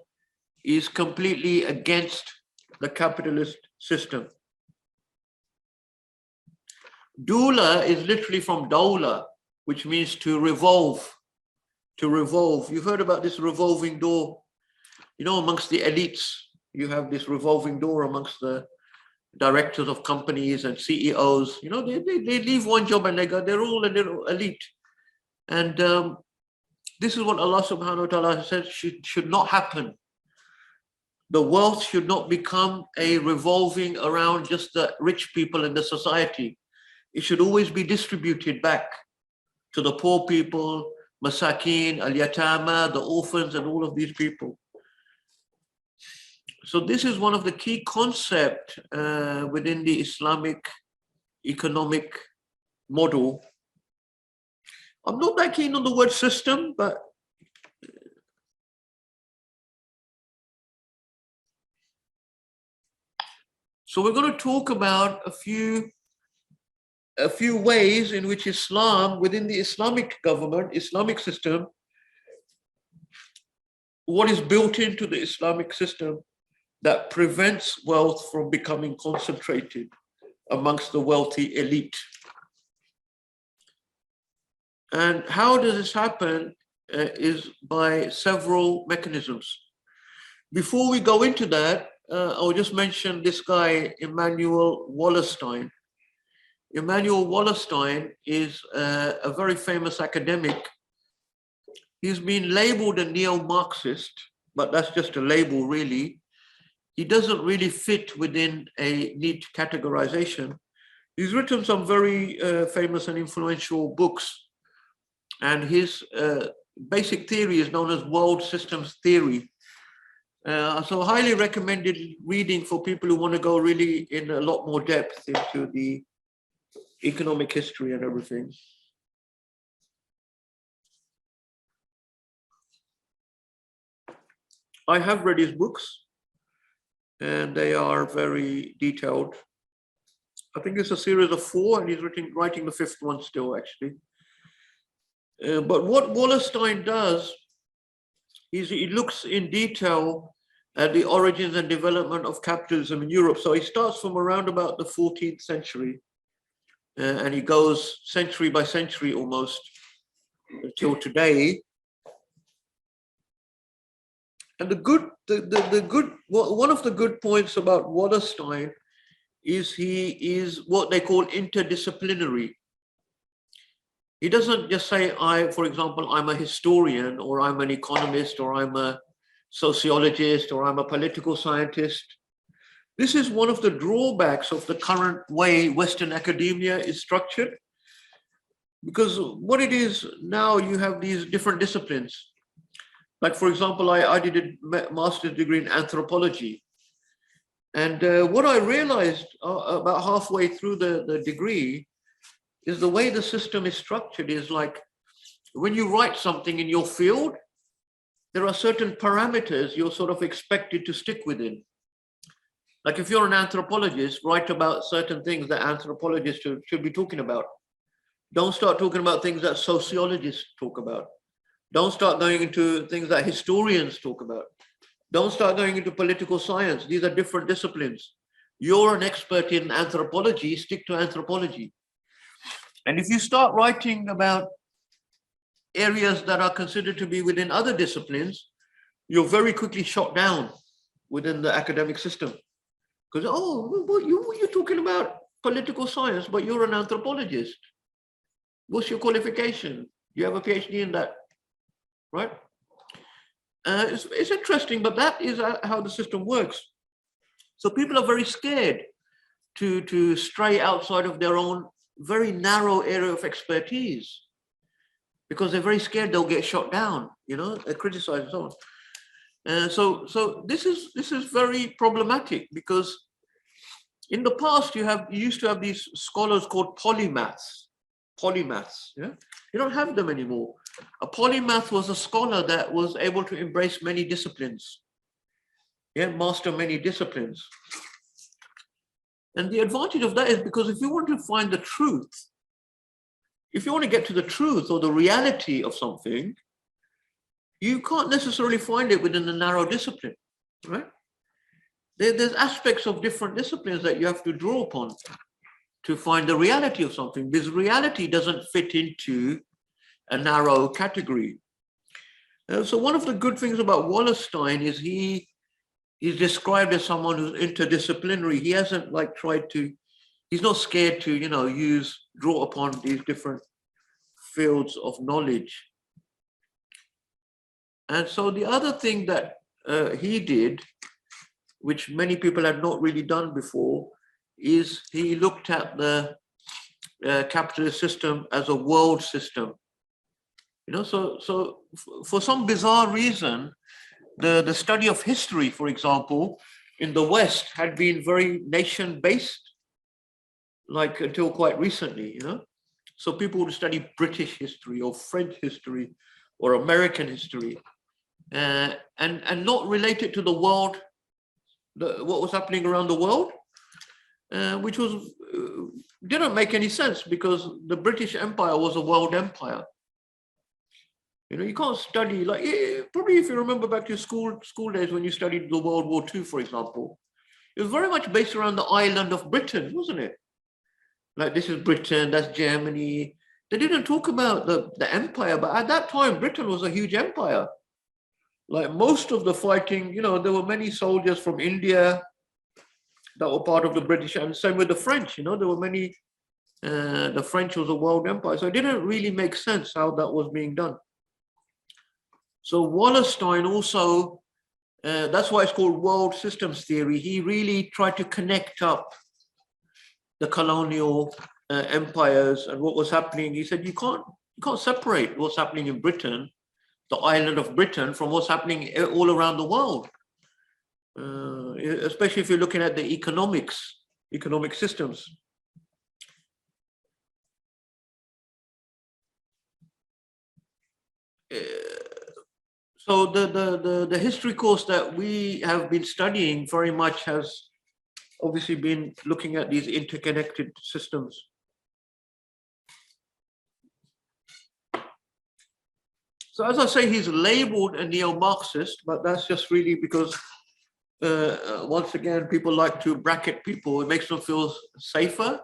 is completely against the capitalist system. Dula is literally from dawla, which means to revolve. To revolve. You've heard about this revolving door. You know, amongst the elites, you have this revolving door amongst the directors of companies and CEOs. You know, they leave one job and they're all a little elite. And this is what Allah subhanahu wa ta'ala says should not happen. The wealth should not become a revolving around just the rich people in the society. It should always be distributed back to the poor people, masakin, al-yatama, the orphans, and all of these people. So this is one of the key concepts within the Islamic economic model. I'm not that keen on the word system, but so we're going to talk about a few ways in which Islam, within the Islamic government, Islamic system, what is built into the Islamic system that prevents wealth from becoming concentrated amongst the wealthy elite. And how does this happen is by several mechanisms. Before we go into that, I'll just mention this guy, Emanuel Wallerstein. Emanuel Wallerstein is a very famous academic. He's been labeled a neo-Marxist, but that's just a label, really. He doesn't really fit within a neat categorization. He's written some very famous and influential books, and his basic theory is known as world systems theory. So highly recommended reading for people who want to go really in a lot more depth into the economic history and everything. I have read his books, and they are very detailed. I think it's a series of 4, and he's writing the 5th one still, actually. But what Wallerstein does is he looks in detail at the origins and development of capitalism in Europe. So he starts from around about the 14th century, and he goes century by century almost until today. And one of the good points about Wallerstein is he is what they call interdisciplinary. He doesn't just say, for example, I'm a historian, or I'm an economist, or I'm a sociologist, or I'm a political scientist. This is one of the drawbacks of the current way Western academia is structured, because what it is now, you have these different disciplines. Like, for example, I did a master's degree in anthropology. And what I realized about halfway through the degree is the way the system is structured is like, when you write something in your field, there are certain parameters you're sort of expected to stick within. Like if you're an anthropologist, write about certain things that anthropologists should be talking about. Don't start talking about things that sociologists talk about. Don't start going into things that historians talk about. Don't start going into political science. These are different disciplines. You're an expert in anthropology, stick to anthropology. And if you start writing about areas that are considered to be within other disciplines, you're very quickly shot down within the academic system. Because, oh, you're talking about political science, but you're an anthropologist. What's your qualification? You have a PhD in that, right? It's interesting, but that is how the system works. So people are very scared to stray outside of their own very narrow area of expertise, because they're very scared they'll get shot down, they're criticized and so on. So this is very problematic, because in the past you used to have these scholars called polymaths. Yeah, you don't have them anymore. A polymath was a scholar that was able to embrace many disciplines, master many disciplines. And the advantage of that is because if you want to find the truth, if you want to get to the truth or the reality of something, you can't necessarily find it within a narrow discipline, right? There's aspects of different disciplines that you have to draw upon to find the reality of something, because reality doesn't fit into a narrow category. So one of the good things about Wallerstein is he's described as someone who's interdisciplinary. He hasn't he's not scared to, draw upon these different fields of knowledge. And so the other thing that he did, which many people had not really done before, is he looked at the capitalist system as a world system. So for some bizarre reason, the study of history, for example, in the West had been very nation-based, like until quite recently, So people would study British history or French history or American history, and not related to the world, what was happening around the world, which didn't make any sense, because the British Empire was a world empire. You can't study probably, if you remember back to school days when you studied the World War II, for example, it was very much based around the island of Britain, wasn't it? Like, this is Britain, that's Germany. They didn't talk about the empire, but at that time, Britain was a huge empire. Like most of the fighting, there were many soldiers from India that were part of the British, and same with the French, there were many, the French was a world empire. So it didn't really make sense how that was being done. So Wallerstein also, that's why it's called world systems theory. He really tried to connect up the colonial empires and what was happening. He said, you can't separate what's happening in Britain, the island of Britain, from what's happening all around the world. Especially if you're looking at the economic systems. So the history course that we have been studying very much has obviously been looking at these interconnected systems. So as I say, he's labeled a neo-Marxist, but that's just really because once again, people like to bracket people. It makes them feel safer.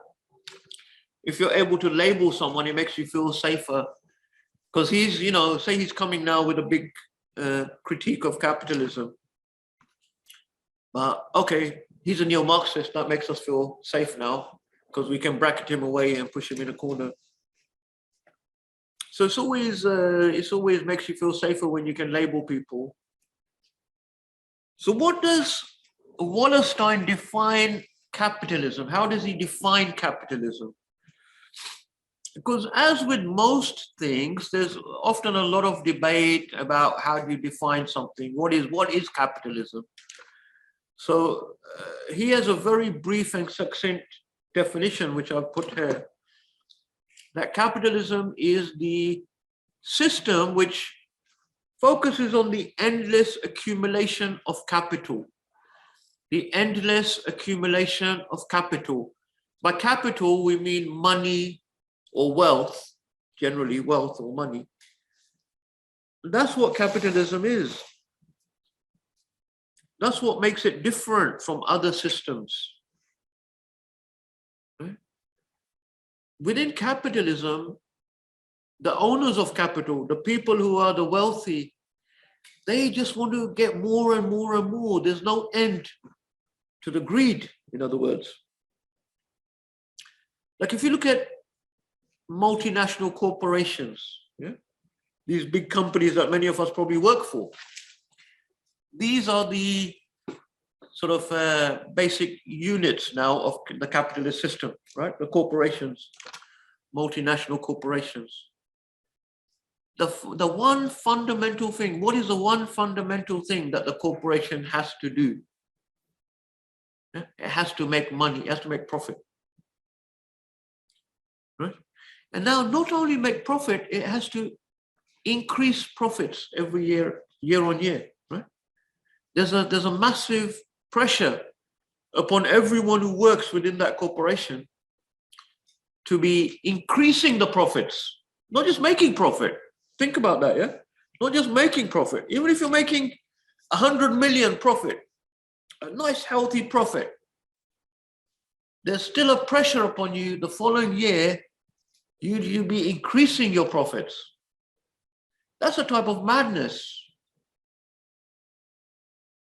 If you're able to label someone, it makes you feel safer. Because he's, say he's coming now with a big critique of capitalism. But okay, he's a neo-Marxist. That makes us feel safe now, because we can bracket him away and push him in a corner. So it's always makes you feel safer when you can label people. So what does Wallerstein define capitalism? How does he define capitalism? Because as with most things, there's often a lot of debate about how do you define something. What is capitalism? So he has a very brief and succinct definition, which I've put here, that capitalism is the system which focuses on the endless accumulation of capital. The endless accumulation of capital. By capital, we mean money or wealth, generally wealth or money. That's what capitalism is. That's what makes it different from other systems. Right? Within capitalism, the owners of capital, the people who are the wealthy, they just want to get more and more and more. There's no end to the greed, in other words. Like if you look at multinational corporations, yeah, these big companies that many of us probably work for, these are the sort of basic units now of the capitalist system, right? The corporations, multinational corporations. The one fundamental thing, what is the one fundamental thing that the corporation has to do? Yeah? It has to make money, it has to make profit. Right? And now not only make profit, it has to increase profits every year, year on year. Right? There's a massive pressure upon everyone who works within that corporation to be increasing the profits, not just making profit. Think about that, yeah? Not just making profit. Even if you're making 100 million profit, a nice healthy profit, there's still a pressure upon you the following year, you'll be increasing your profits. That's a type of madness.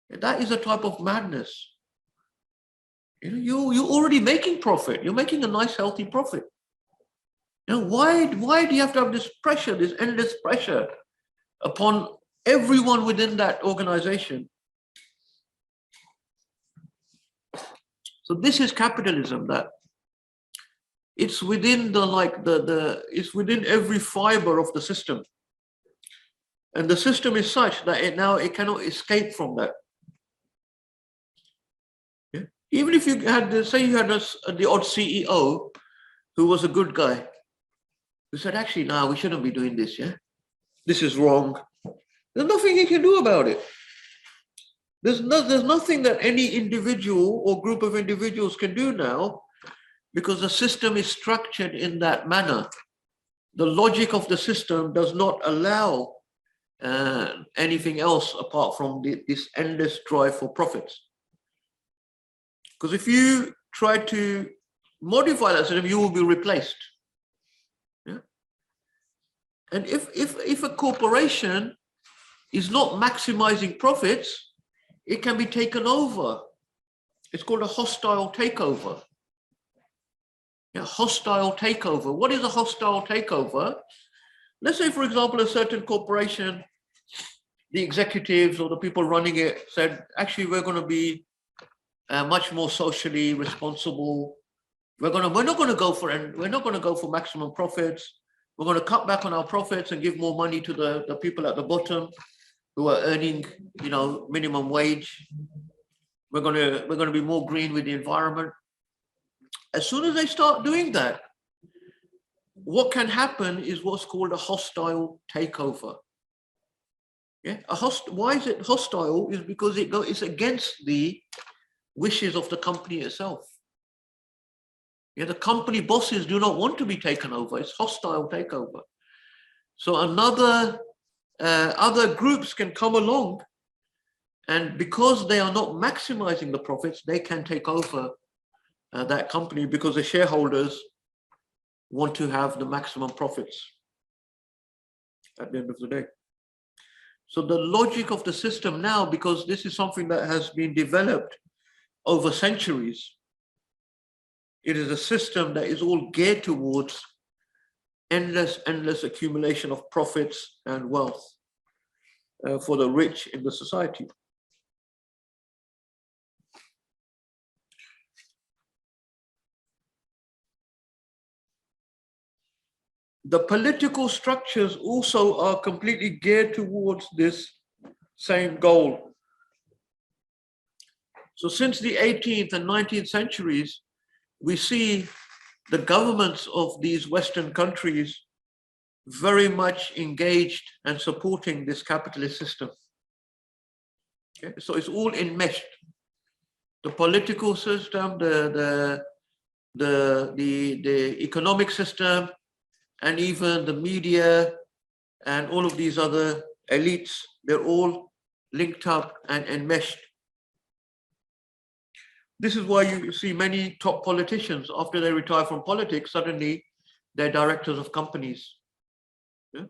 That is a type of madness. You know, you're already making profit. You're making a nice healthy profit. Now, why do you have to have this pressure, this endless pressure upon everyone within that organization? So this is capitalism, that it's within it's within every fiber of the system. And the system is such that it cannot escape from that. Yeah? Even if you had, say you had the odd CEO who was a good guy, who said, actually, no, we shouldn't be doing this, yeah? This is wrong. There's nothing he can do about it. There's nothing that any individual or group of individuals can do now, because the system is structured in that manner. The logic of the system does not allow anything else apart from this endless drive for profits. Because if you try to modify that system, you will be replaced. Yeah? And if a corporation is not maximizing profits, it can be taken over. It's called a hostile takeover. Yeah, hostile takeover. What is a hostile takeover? Let's say, for example, a certain corporation, the executives or the people running it said, actually, we're going to be much more socially responsible. We're not going to go for maximum profits. We're going to cut back on our profits and give more money to the people at the bottom who are earning, minimum wage. We're going to be more green with the environment. As soon as they start doing that, what can happen is what's called a hostile takeover. Yeah, why is it hostile? Is because it's against the wishes of the company itself. Yeah, the company bosses do not want to be taken over. It's hostile takeover. So other groups can come along, and because they are not maximizing the profits, they can take over that company, because the shareholders want to have the maximum profits at the end of the day. So the logic of the system now, because this is something that has been developed over centuries, it is a system that is all geared towards endless accumulation of profits and wealth for the rich in the society. the political structures also are completely geared towards this same goal. So since the 18th and 19th centuries, we see the governments of these Western countries very much engaged and supporting this capitalist system. Okay? So it's all enmeshed. The political system, the economic system, and even the media and all of these other elites, they're all linked up and enmeshed. This is why you see many top politicians, after they retire from politics, suddenly they're directors of companies. Yeah?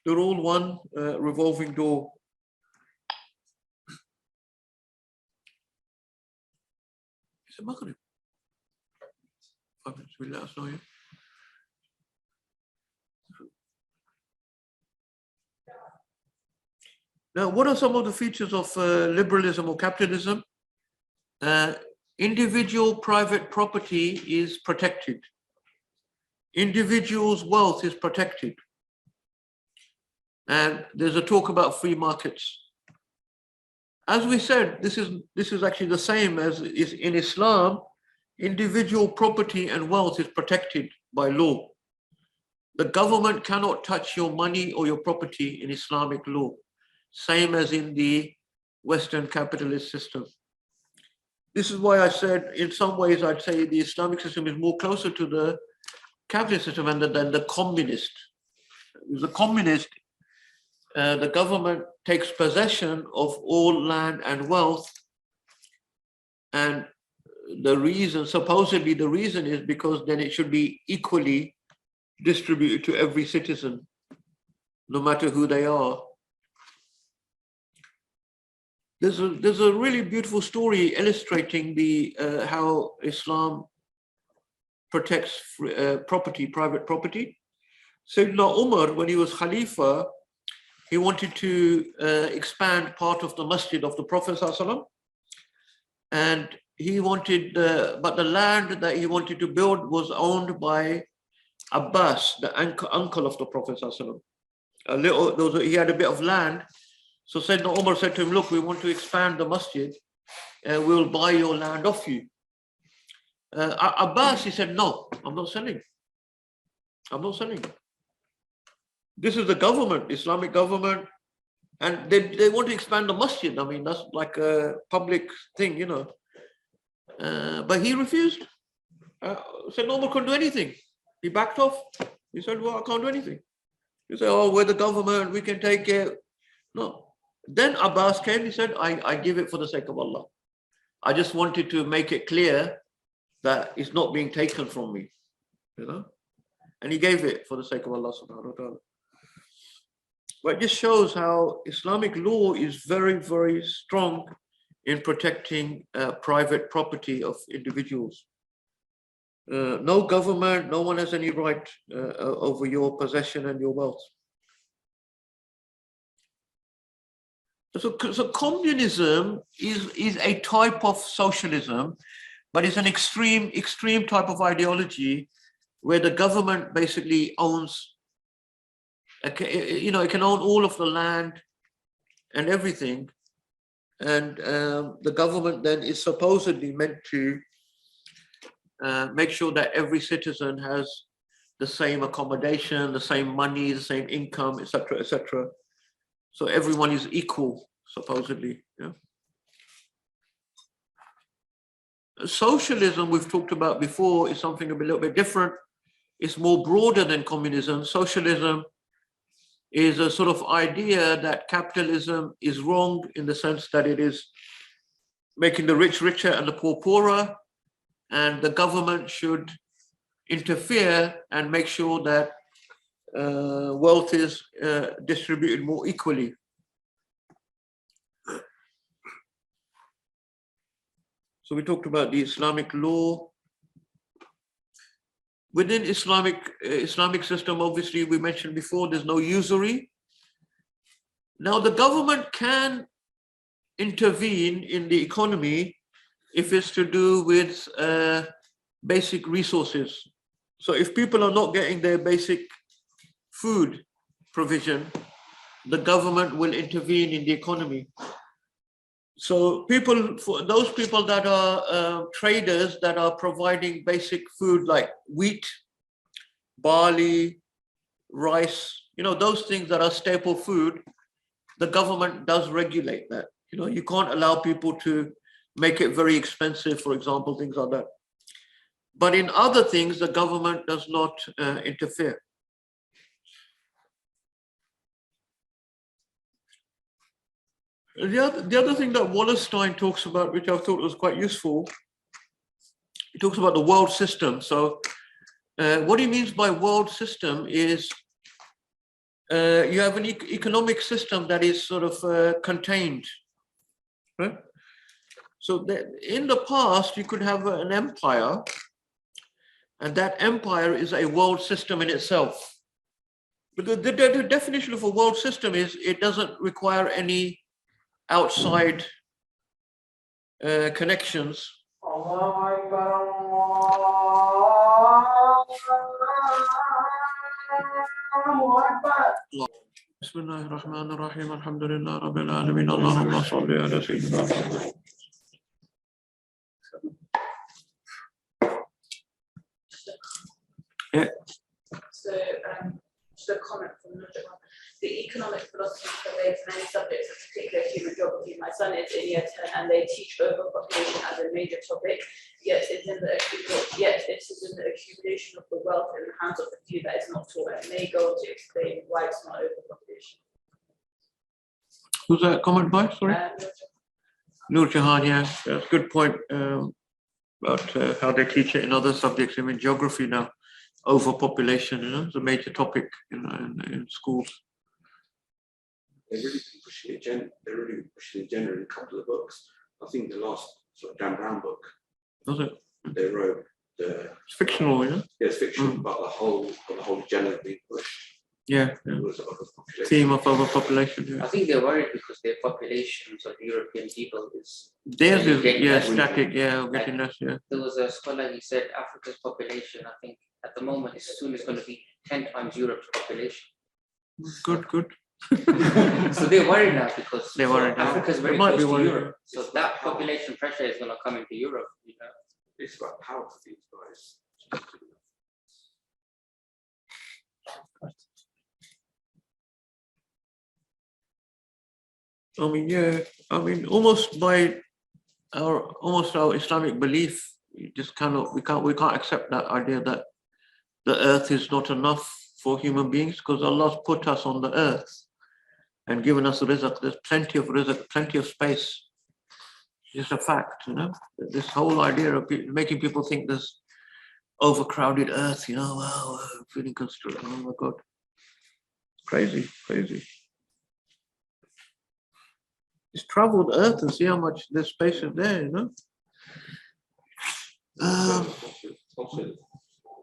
They're all one revolving door. It's a Maghrib. 5 minutes, will let us know, yeah? Now, what are some of the features of liberalism or capitalism? Individual private property is protected. Individual's wealth is protected. And there's a talk about free markets. As we said, this is actually the same as is in Islam. Individual property and wealth is protected by law. The government cannot touch your money or your property in Islamic law, same as in the Western capitalist system. This is why I said, in some ways, I'd say the Islamic system is more closer to the capitalist system than the communist. With the communist, the government takes possession of all land and wealth, and supposedly the reason is because then it should be equally distributed to every citizen, no matter who they are. There's a really beautiful story illustrating how Islam protects private property. Sayyidina Umar, when he was Khalifa, he wanted to expand part of the masjid of the Prophet ﷺ, and he wanted, but the land that he wanted to build was owned by Abbas, the uncle of the Prophet ﷺ. He had a bit of land. So Sayyidina Umar said to him, look, we want to expand the masjid, and we'll buy your land off you. Abbas, he said, no, I'm not selling. I'm not selling. This is the government, Islamic government, and they want to expand the masjid. I mean, that's like a public thing, you know. But he refused. Said, no, Umar couldn't do anything. He backed off. He said, well, I can't do anything. He said, oh, we're the government, we can take it. No. Then Abbas came, he said, I give it for the sake of Allah. I just wanted to make it clear that it's not being taken from me, you know. And he gave it for the sake of Allah subhanahu wa ta'ala. But it just shows how Islamic law is very, very strong in protecting private property of individuals. No government, no one has any right over your possession and your wealth. So communism is a type of socialism, but it's an extreme type of ideology where the government basically owns, you know, it can own all of the land and everything. And the government then is supposedly meant to make sure that every citizen has the same accommodation, the same money, the same income, etc., etc. So everyone is equal, supposedly. Yeah. Socialism, we've talked about before, is something a little bit different. It's more broader than communism. Socialism is a sort of idea that capitalism is wrong in the sense that it is making the rich richer and the poor poorer, and the government should interfere and make sure that wealth is distributed more equally. So we talked about the Islamic law. Within Islamic system, obviously, we mentioned before, there's no usury. Now, the government can intervene in the economy if it's to do with basic resources. So if people are not getting their basic food provision, the government will intervene in the economy. So for those people that are traders that are providing basic food like wheat, barley, rice, those things that are staple food, the government does regulate that. You can't allow people to make it very expensive, for example, things like that. But in other things, the government does not interfere. The other thing that Wallerstein talks about, which I thought was quite useful, he talks about the world system. So what he means by world system is you have an economic system that is sort of contained, right? So in the past, you could have an empire, and that empire is a world system in itself. But the definition of a world system is it doesn't require any outside connections. Bismillahir Rahmanir Rahim. Alhamdulillah Rabbil Alamin. Allahumma salli ala Sayyidina Muhammad. Yeah. So, just a comment from the economic philosophy pervades many subjects, in particular human geography. My son is in year 10 and they teach overpopulation as a major topic, yet it is in the accumulation of the wealth in the hands of the few that is not taught, and may go on to explain why it's not overpopulation. Who's that comment by? Sorry? Nur Jahan, yeah. That's a good point about how they teach it in other subjects. I mean, geography now, overpopulation, is a major topic in schools. They're really pushing the agenda in a couple of books. I think the last sort of Dan Brown book. Was it? They wrote It's fictional, yeah. Yeah, it's fictional, but the whole agenda being pushed. Yeah. Was overpopulation. Theme of overpopulation. Yeah. I think they're worried because their populations of European people is Theirs is getting static. Yeah, getting less. Yeah. There was a scholar, he said Africa's population, I think at the moment is soon is going to be 10 times Europe's population. Good. So they're worried now because They're worried. Africa is very They might close be to worried, Europe. So that population pressure is going to come into Europe. It's about power for these guys. I mean, yeah. I mean, almost our Islamic belief, we can't accept that idea that the earth is not enough for human beings, because Allah's put us on the earth and given us rizq. There's plenty of rizq, plenty of space. It's a fact, This whole idea of making people think there's overcrowded earth, wow, feeling constrained. Oh my God. Crazy. Just travel the earth and see how much there's space in there, Also,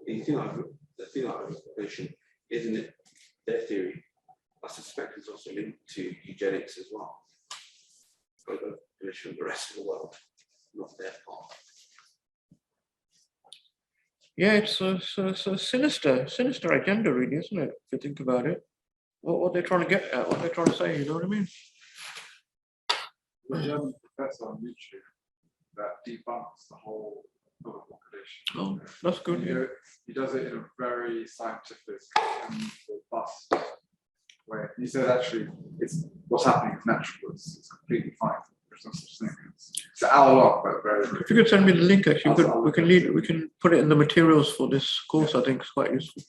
the thing I mentioned, isn't it? Their theory, I suspect, is also linked to eugenics as well. Overpopulation of the rest of the world, not their part. Yeah, it's a sinister agenda, really, isn't it? If you think about it, what they're trying to get at, what they're trying to say, you know what I mean? The German professor on YouTube that debunks the whole overpopulation. Oh, that's good. Yeah. He does it in a very scientific and robust way. He said actually, it's what's happening is natural. It's completely fine. There's no such thing. It's an hour long, but very. If you could send me the link, actually, we can put it in the materials for this course. I think it's quite useful.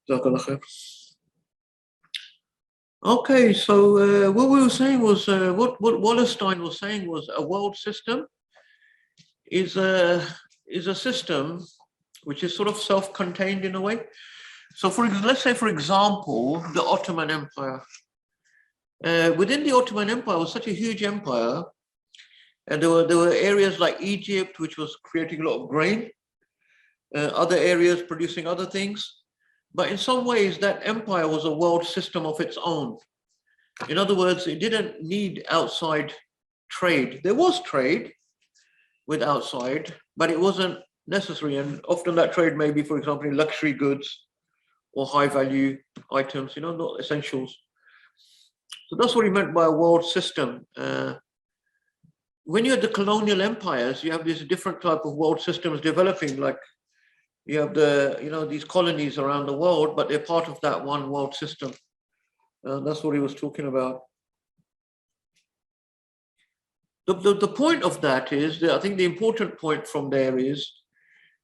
Jazakallah khair. Okay, so what we were saying was what Wallerstein was saying was a world system is a system which is sort of self-contained in a way. So let's say, for example, the Ottoman Empire. Within the Ottoman Empire was such a huge empire, and there were areas like Egypt, which was creating a lot of grain, other areas producing other things. But in some ways, that empire was a world system of its own. In other words, it didn't need outside trade. There was trade with outside, but it wasn't necessary. And often that trade may be, for example, in luxury goods or high value items, not essentials. So that's what he meant by a world system. When you had the colonial empires, you have these different type of world systems developing, like you have these colonies around the world, but they're part of that one world system. That's what he was talking about. The point of that is, I think the important point from there is,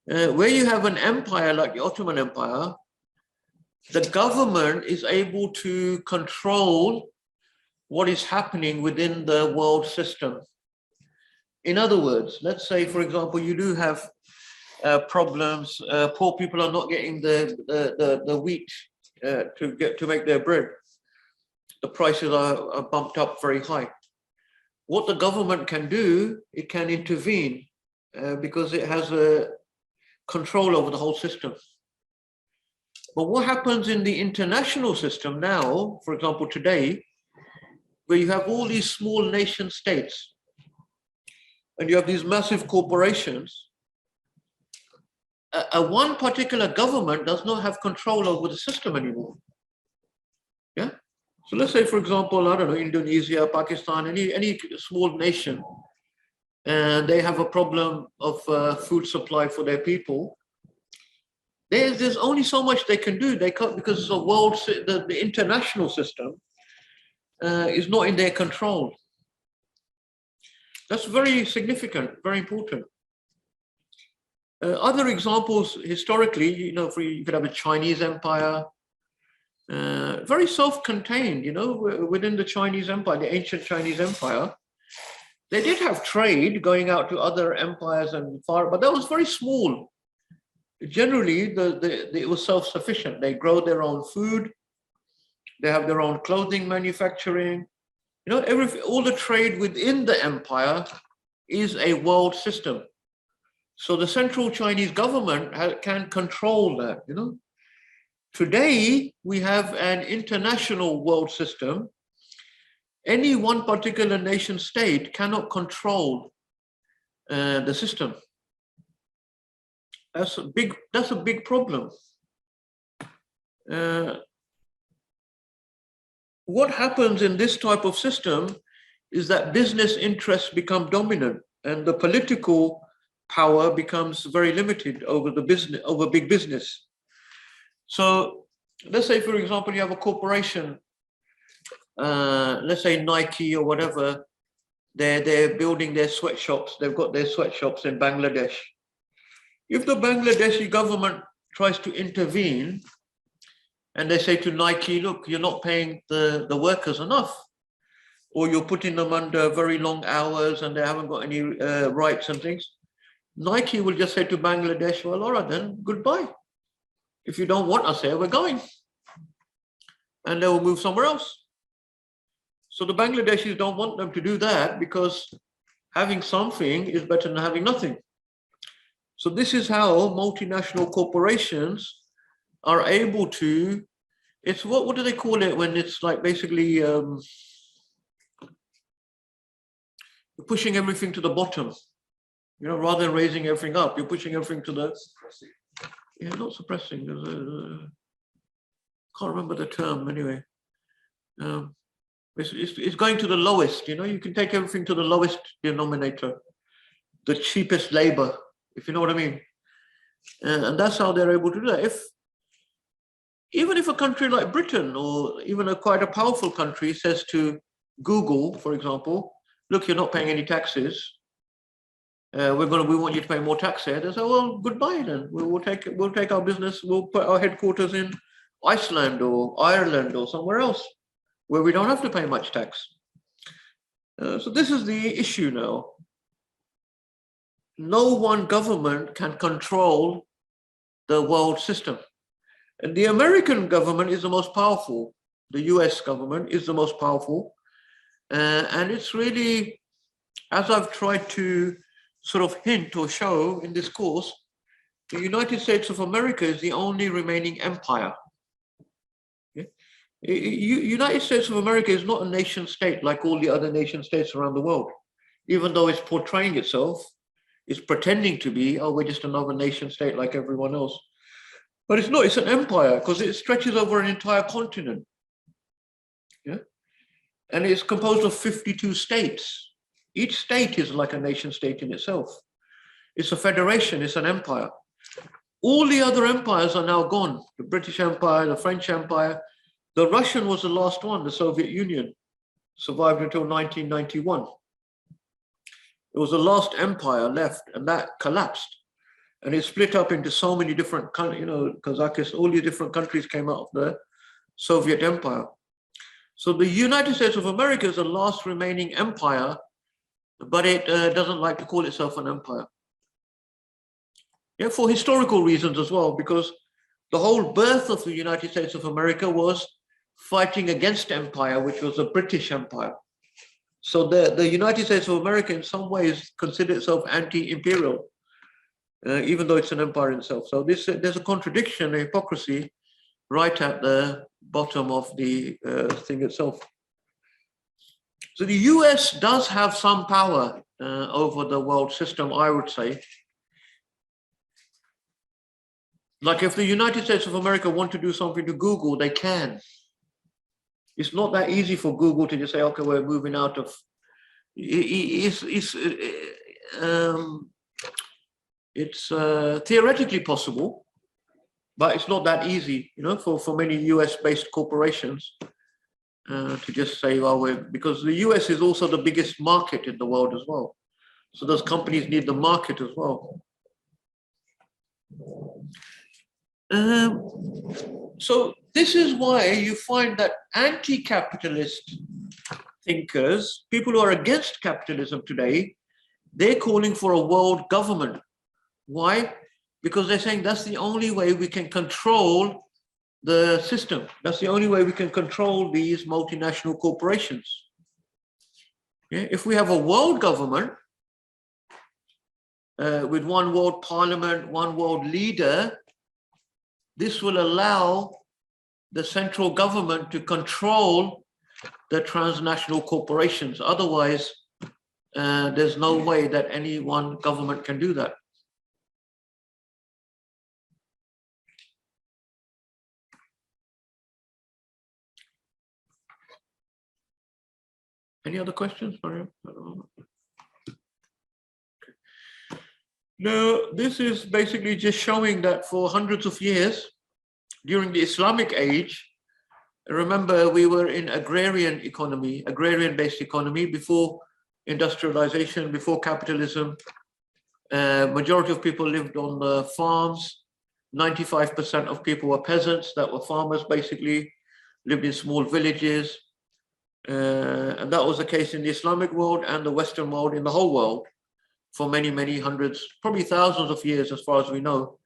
where you have an empire like the Ottoman Empire, the government is able to control what is happening within the world system. In other words, let's say, for example, you do have problems. Poor people are not getting the wheat to make their bread. The prices are bumped up very high. What the government can do, it can intervene because it has a control over the whole system. But what happens in the international system now, for example, today, where you have all these small nation states and you have these massive corporations, one particular government does not have control over the system anymore. Yeah. So let's say, for example, I don't know, Indonesia, Pakistan, any small nation, and they have a problem of food supply for their people. There's only so much they can do. They can't, because the international system is not in their control. That's very significant, very important. Other examples historically, you could have a Chinese empire, very self-contained, within the Chinese empire, the ancient Chinese empire. They did have trade going out to other empires and far, but that was very small. Generally, it was self-sufficient. They grow their own food. They have their own clothing manufacturing. All the trade within the empire is a world system. So the central Chinese government can control that, Today, we have an international world system. Any one particular nation state cannot control the system. That's a big problem. What happens in this type of system is that business interests become dominant and the political power becomes very limited over big business. So let's say, for example, you have a corporation, let's say Nike or whatever, they're building their sweatshops. They've got their sweatshops in Bangladesh. If the Bangladeshi government tries to intervene and they say to Nike, look, you're not paying the workers enough, or you're putting them under very long hours and they haven't got any rights and things, Nike will just say to Bangladesh, well, all right then, goodbye. If you don't want us here, we're going. And they will move somewhere else. So the Bangladeshis don't want them to do that because having something is better than having nothing. So this is how multinational corporations are able to, it's what do they call it when it's like basically pushing everything to the bottom, rather than raising everything up, you're pushing everything to the, not suppressing, can't remember the term anyway. It's going to the lowest, you can take everything to the lowest denominator, the cheapest labor, if you know what I mean. And that's how they're able to do that. Even if a country like Britain or even quite a powerful country says to Google, for example, look, you're not paying any taxes. We want you to pay more tax here. They say, well, goodbye then. We'll take our business. We'll put our headquarters in Iceland or Ireland or somewhere else where we don't have to pay much tax. So this is the issue now. No one government can control the world system. And the American government is the most powerful. The US government is the most powerful. And it's really, as I've tried to sort of hint or show in this course, the United States of America is the only remaining empire. Okay? United States of America is not a nation state like all the other nation states around the world, even though it's portraying itself, it's pretending to be, oh, we're just another nation state like everyone else. But it's not, it's an empire because it stretches over an entire continent. Yeah. And it's composed of 52 states. Each state is like a nation state in itself. It's a federation, it's an empire. All the other empires are now gone. The British Empire, the French Empire. The Russian was the last one, the Soviet Union, survived until 1991. It was the last empire left, and that collapsed. And it split up into so many different countries, you know, Kazakhstan, all the different countries came out of the Soviet Empire. So the United States of America is the last remaining empire, but it doesn't like to call itself an empire. Yeah, for historical reasons as well, because the whole birth of the United States of America was fighting against empire, which was the British Empire. So the United States of America in some ways consider itself anti-imperial, even though it's an empire in itself. So there's a contradiction, a hypocrisy right at the bottom of the thing itself. So the US does have some power over the world system, I would say. Like if the United States of America want to do something to Google, they can. It's not that easy for Google to just say, okay, we're moving out of, it's theoretically possible, but it's not that easy, you know, for many US-based corporations to just say, well, because the US is also the biggest market in the world as well. So those companies need the market as well. So this is why you find that anti-capitalist thinkers, people who are against capitalism today, they're calling for a world government. Why? Because they're saying that's the only way we can control the system. That's the only way we can control these multinational corporations. Yeah? If we have a world government with one world parliament, one world leader, this will allow the central government to control the transnational corporations. Otherwise, there's no way that any one government can do that. Any other questions, Mariam? No, this is basically just showing that for hundreds of years, during the Islamic age, remember we were in agrarian economy, agrarian-based economy before industrialization, before capitalism. Majority of people lived on the farms. 95% of people were peasants that were farmers, basically, lived in small villages. And that was the case in the Islamic world and the Western world, in the whole world, for many, many hundreds, probably thousands of years, as far as we know.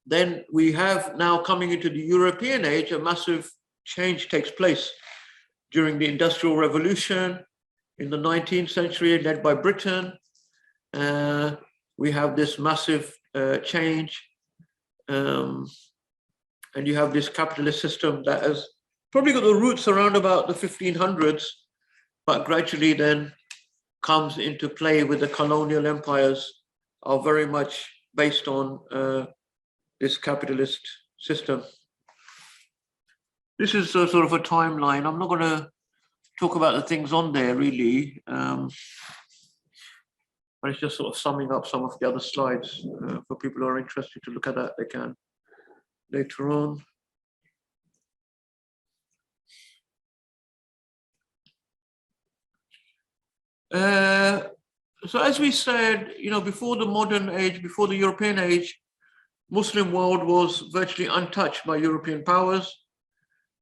Then we have now coming into the European age, a massive change takes place during the Industrial Revolution in the 19th century, led by Britain. We have this massive change. And you have this capitalist system that has probably got the roots around about the 1500s, but gradually then comes into play with the colonial empires are very much based on this capitalist system. This is a sort of a timeline. I'm not going to talk about the things on there really, but it's just sort of summing up some of the other slides. For people who are interested to look at that, they can later on. So as we said, you know, before the modern age, before the European age, Muslim world was virtually untouched by European powers.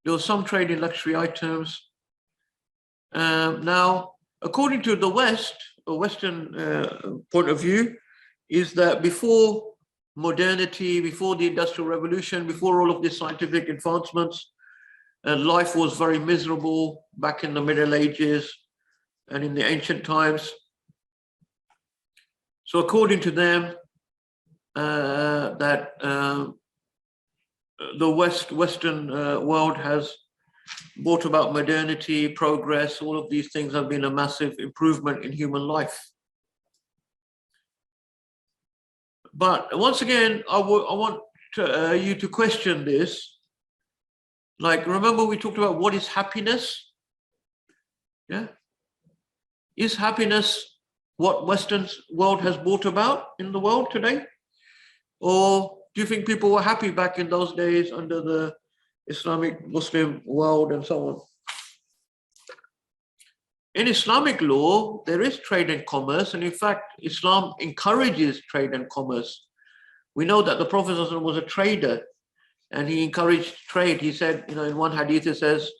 There was some trade in luxury items. Now, according to the West, a Western point of view, is that before modernity, before the Industrial Revolution, before all of these scientific advancements, life was very miserable back in the Middle Ages and in the ancient times. So according to them, the Western world has brought about modernity, progress. All of these things have been a massive improvement in human life. But once again, I want you to question this. Like, remember we talked about what is happiness? Yeah. Is happiness what Western world has brought about in the world today? Or do you think people were happy back in those days under the Islamic Muslim world and so on? In Islamic law, there is trade and commerce, and in fact, Islam encourages trade and commerce. We know that the Prophet was a trader, and he encouraged trade. He said, in one hadith, it says,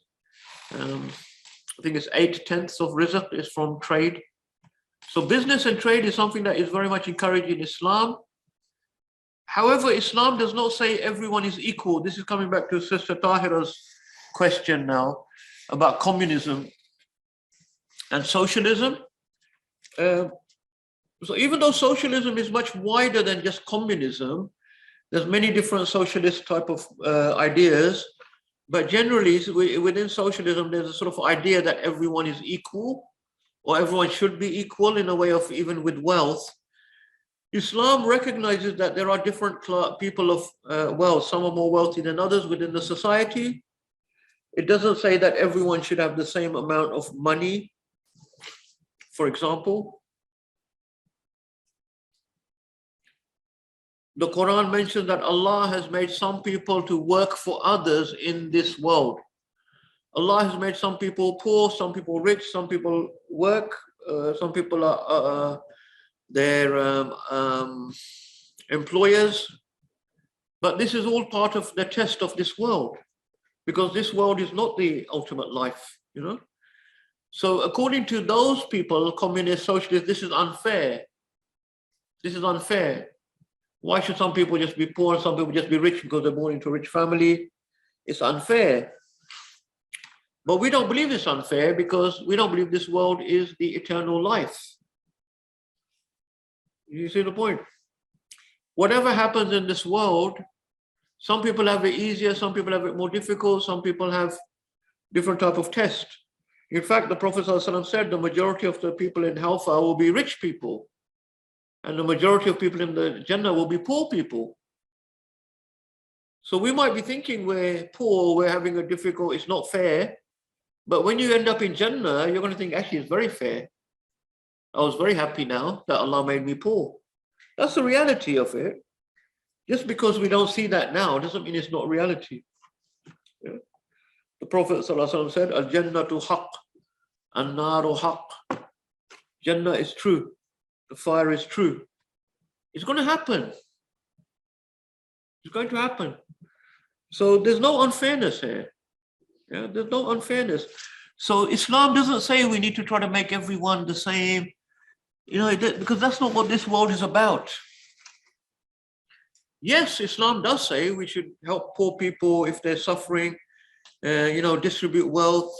I think it's 8/10 of rizq is from trade. So business and trade is something that is very much encouraged in Islam. However, Islam does not say everyone is equal. This is coming back to Sister Tahira's question now about communism and socialism. So even though socialism is much wider than just communism, there's many different socialist type of ideas, but generally within socialism, there's a sort of idea that everyone is equal, or everyone should be equal in a way of even with wealth. Islam recognizes that there are different people of wealth. Some are more wealthy than others within the society. It doesn't say that everyone should have the same amount of money, for example. The Quran mentions that Allah has made some people to work for others in this world. Allah has made some people poor, some people rich, some people work, some people are their employers. But this is all part of the test of this world, because this world is not the ultimate life, So according to those people, communists, socialists, this is unfair. This is unfair. Why should some people just be poor and some people just be rich because they're born into a rich family? It's unfair. But we don't believe it's unfair because we don't believe this world is the eternal life. You see the point? Whatever happens in this world, some people have it easier, some people have it more difficult, some people have different type of test. In fact, the Prophet ﷺ said the majority of the people in hellfire will be rich people, and the majority of people in the Jannah will be poor people. So we might be thinking we're poor, we're having a difficult, it's not fair. But when you end up in Jannah, you're going to think, actually, it's very fair. I was very happy now that Allah made me poor. That's the reality of it. Just because we don't see that now doesn't mean it's not reality. Yeah. The Prophet ﷺ said, Al-Jannatu haqq, An-naru haqq. Jannah is true. The fire is true. It's going to happen. It's going to happen. So there's no unfairness here. Yeah, there's no unfairness. So Islam doesn't say we need to try to make everyone the same, because that's not what this world is about. Yes, Islam does say we should help poor people if they're suffering, distribute wealth.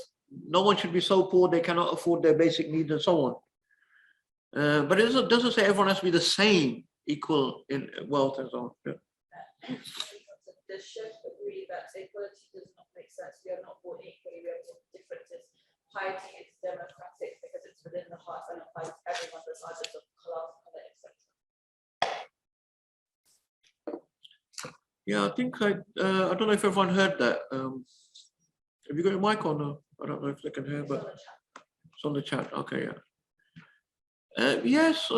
No one should be so poor they cannot afford their basic needs and so on. But it doesn't say everyone has to be the same, equal in wealth and so on. Yeah. Does Sheikh agree that equality does not make sense? We are not born equally, we have differences. Piety is democratic because it's within the heart and applies to everyone regardless of class, color, etc. Yeah, I think I don't know if everyone heard that. Have you got your mic on? I don't know if they can hear, but it's on the chat. Okay, yeah. Yes.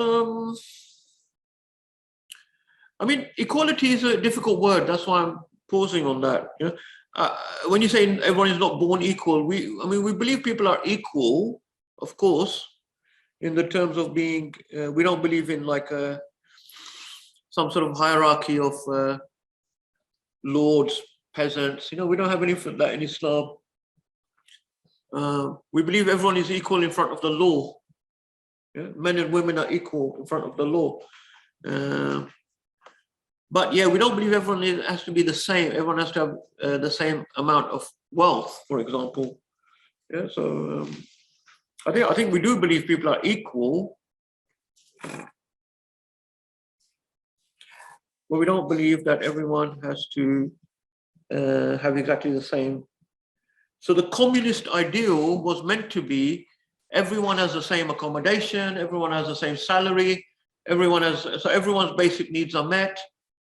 I mean, equality is a difficult word. That's why I'm pausing on that. When you say everyone is not born equal, we believe people are equal, of course, in the terms of being. We don't believe in like some sort of hierarchy of lords, peasants. We don't have any of that in Islam. We believe everyone is equal in front of the law. Yeah? Men and women are equal in front of the law. But yeah, we don't believe everyone has to be the same. Everyone has to have the same amount of wealth, for example. Yeah, so I think we do believe people are equal, but we don't believe that everyone has to have exactly the same. So the communist ideal was meant to be everyone has the same accommodation, everyone has the same salary, So everyone's basic needs are met.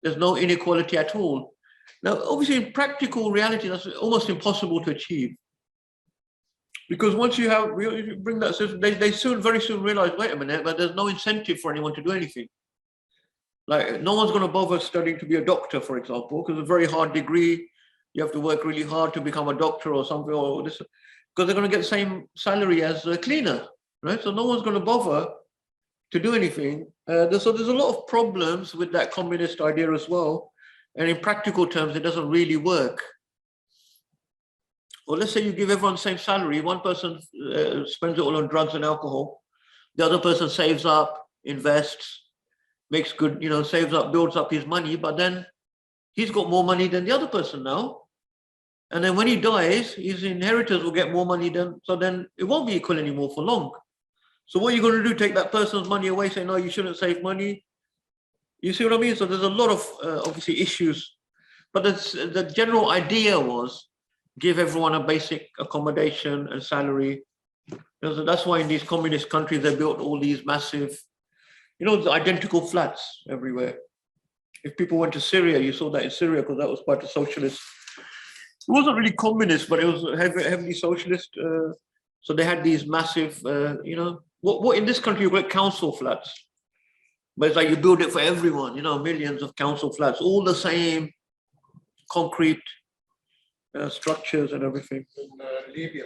There's no inequality at all. Now, obviously, in practical reality, that's almost impossible to achieve. Because once you bring that system, they very soon realize, wait a minute, but there's no incentive for anyone to do anything. Like, no one's going to bother studying to be a doctor, for example, because it's a very hard degree. You have to work really hard to become a doctor or something, or this, because they're going to get the same salary as a cleaner, right? So no one's going to bother to do anything. So there's a lot of problems with that communist idea as well. And in practical terms, it doesn't really work. Or let's say you give everyone the same salary. One person spends it all on drugs and alcohol. The other person saves up, invests, makes good, saves up, builds up his money, but then he's got more money than the other person now. And then when he dies, his inheritors will get more money so then it won't be equal anymore for long. So what are you going to do? Take that person's money away, say, no, you shouldn't save money. You see what I mean? So there's a lot of, obviously, issues. But the general idea was give everyone a basic accommodation and salary. That's why in these communist countries, they built all these massive, the identical flats everywhere. If people went to Syria, you saw that in Syria because that was quite a socialist. It wasn't really communist, but it was heavily socialist. So they had these massive, what in this country you call it council flats. But it's like you build it for everyone, millions of council flats, all the same concrete structures and everything. In Libya,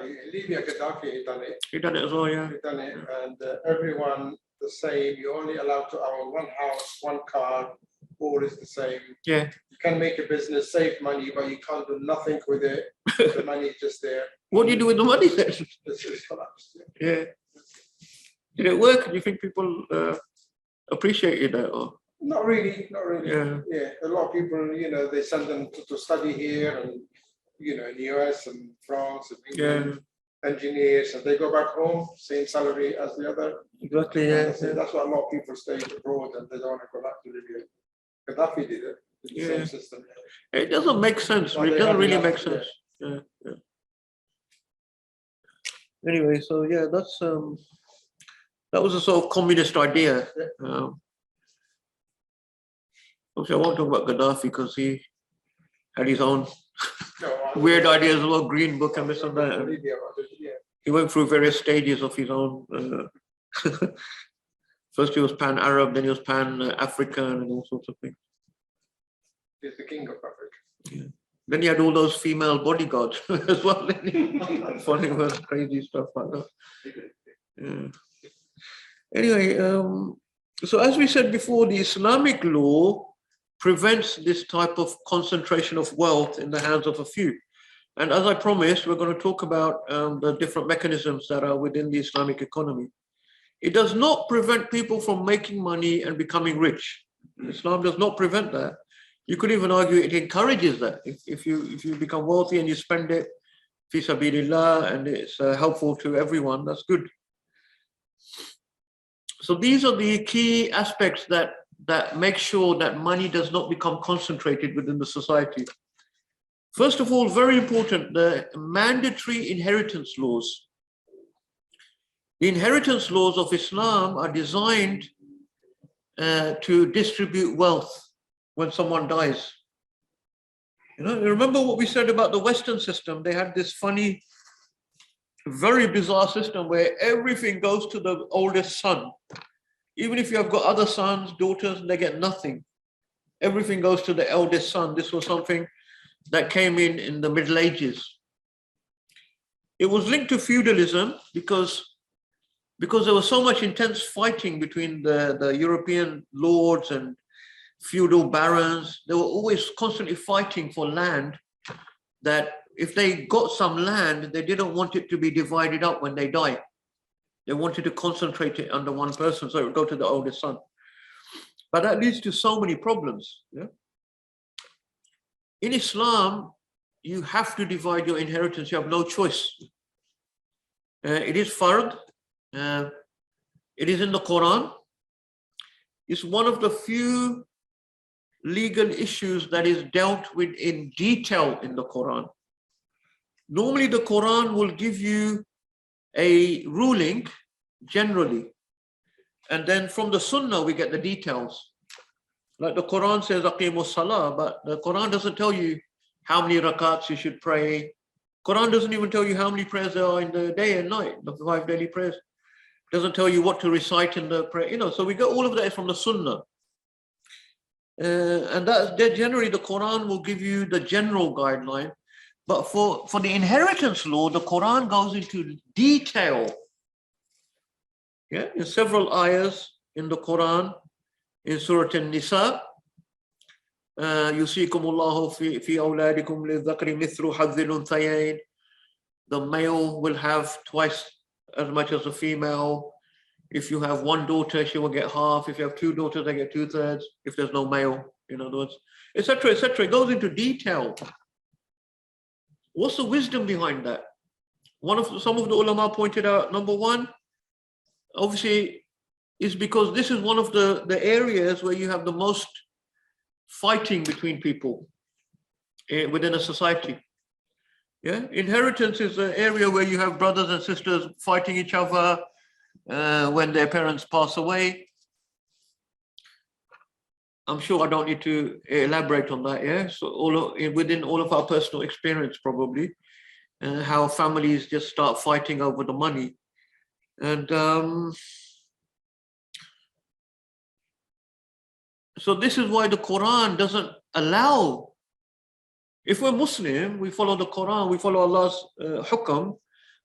in Libya, Gaddafi, he done it. He done it as well, yeah. He done it, and everyone the same. You're only allowed to own one house, one car, all is the same. Yeah. You can make a business, save money, but you can't do nothing with it. The money is just there. What do you do with the money then? It's collapsed. Yeah. Did it work? Do you think people appreciated that? Or? Not really, not really. Yeah. Yeah, a lot of people, they send them to study here, and in the US and France and England, engineers, and they go back home, same salary as the other. Exactly, yeah. That's why a lot of people stay abroad and they don't want to go back to Libya. Gaddafi did it, the same system. It doesn't make sense. Well, it doesn't really make sense. Yeah. Anyway, so that's that was a sort of communist idea. Obviously, I won't talk about Gaddafi because he had his own weird ideas about Green Book and this and that. He went through various stages of his own. First he was pan-Arab, then he was pan-African and all sorts of things. He's the king of Africa. Yeah. Then he had all those female bodyguards as well. Funny was crazy stuff like that. Yeah. Anyway, so as we said before, the Islamic law prevents this type of concentration of wealth in the hands of a few. And as I promised, we're going to talk about the different mechanisms that are within the Islamic economy. It does not prevent people from making money and becoming rich. Islam does not prevent that. You could even argue it encourages that. If you become wealthy and you spend it fi sabilillah and it's helpful to everyone, that's good. So these are the key aspects that make sure that money does not become concentrated within the society. First of all, very important, the mandatory inheritance laws. The inheritance laws of Islam are designed to distribute wealth when someone dies. Remember what we said about the Western system? They had this funny, very bizarre system where everything goes to the oldest son. Even if you have got other sons, daughters, they get nothing. Everything goes to the eldest son. This was something that came in the Middle Ages. It was linked to feudalism because there was so much intense fighting between the European lords and feudal barons. They were always constantly fighting for land, that if they got some land, they didn't want it to be divided up when they die. They wanted to concentrate it under one person, so it would go to the oldest son. But that leads to so many problems. Yeah? In Islam, you have to divide your inheritance. You have no choice. It is fard. It is in the Quran. It's one of the few legal issues that is dealt with in detail in the Quran. Normally, the Quran will give you a ruling generally, And then from the Sunnah, we get the details. Like the Quran says, Aqimus Salah, but the Quran doesn't tell you how many rakats you should pray. Quran doesn't even tell you how many prayers there are in the day and night, the 5 daily prayers. Doesn't tell you what to recite in the prayer, so we get all of that from the Sunnah. And that generally the Quran will give you the general guideline, but for the inheritance law, the Quran goes into detail. Yeah, in several ayahs in the Quran, in Surah An-Nisa, Yusikumullahu fi awladikum lidhakari mithlu hadhil unthayayn. The male will have twice as much as the female. If you have one daughter, she will get half. If you have 2 daughters, they get 2/3. If there's no male, in other words, etc., etc. It goes into detail. What's the wisdom behind that? Some of the ulama pointed out, number one, obviously, is because this is one of the areas where you have the most fighting between people within a society. Yeah, inheritance is an area where you have brothers and sisters fighting each other when their parents pass away. I'm sure I don't need to elaborate on that. Yeah, so within all of our personal experience, probably, how families just start fighting over the money, and so this is why the Quran doesn't allow. If we're Muslim, we follow the Quran, we follow Allah's hukam,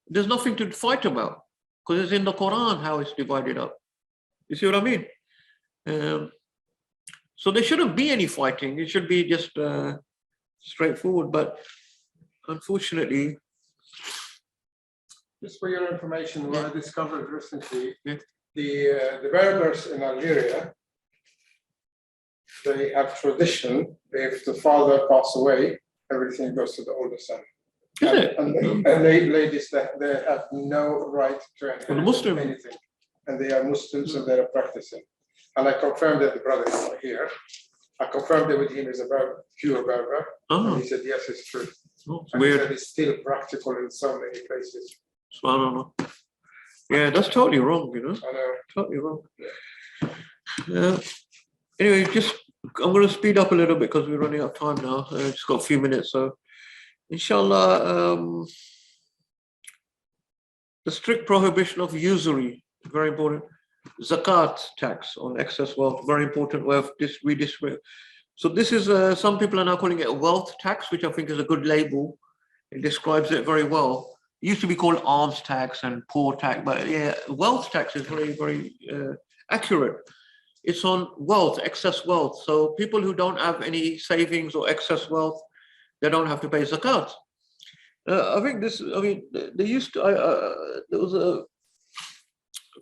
there's nothing to fight about, because it's in the Quran how it's divided up. You see what I mean? So there shouldn't be any fighting. It should be just straightforward. But unfortunately, Just for your information, what I discovered recently, Yeah. the Berbers in Algeria, they have tradition, if the father passes away, everything goes to the older son. Is it? And ladies, they have no right to inherit Muslim. anything. And they are Muslims and they are practicing. And I confirmed that the brother is not here. I confirmed it with him as a Berber, pure Berber. Oh, And he said, yes, it's true. it's And he weird. said it's still practical in so many places. So I don't know. Yeah, that's totally wrong, I know. totally wrong. Anyway, I'm going to speed up a little bit because we're running out of time now. Just got a few minutes, so inshallah, the strict prohibition of usury, very important. Zakat tax on excess wealth, very important way of redistributing. So this is, some people are now calling it a wealth tax, which I think is a good label. It describes it very well. It used to be called alms tax and poor tax, but yeah, wealth tax is very, very accurate. It's on wealth, excess wealth. So people who don't have any savings or excess wealth, they don't have to pay zakat. I think they used to, there was a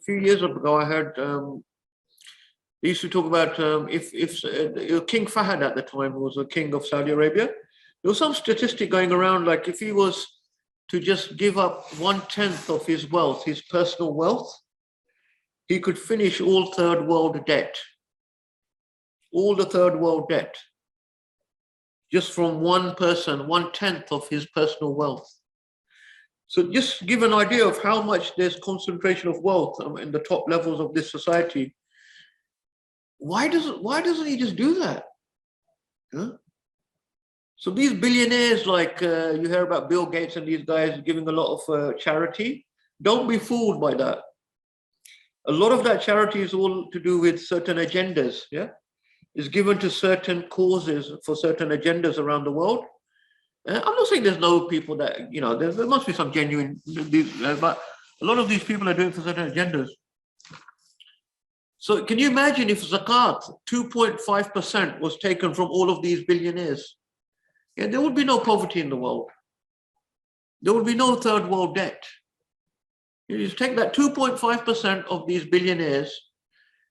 few years ago, I heard they used to talk about if King Fahd at the time, who was a king of Saudi Arabia, there was some statistic going around, like if he was to just give up 1/10 of his wealth, his personal wealth, he could finish all third world debt, all the third world debt, just from one person, 1/10 of his personal wealth. So just give an idea of how much there's concentration of wealth in the top levels of this society. Why doesn't he just do that? Huh? So these billionaires, like you hear about Bill Gates and these guys giving a lot of charity, don't be fooled by that. A lot of that charity is all to do with certain agendas, yeah? It's given to certain causes for certain agendas around the world. I'm not saying there's no people that, there must be some genuine, but a lot of these people are doing it for certain agendas. So can you imagine if zakat, 2.5% was taken from all of these billionaires? Yeah, there would be no poverty in the world. There would be no third world debt. You just take that 2.5% of these billionaires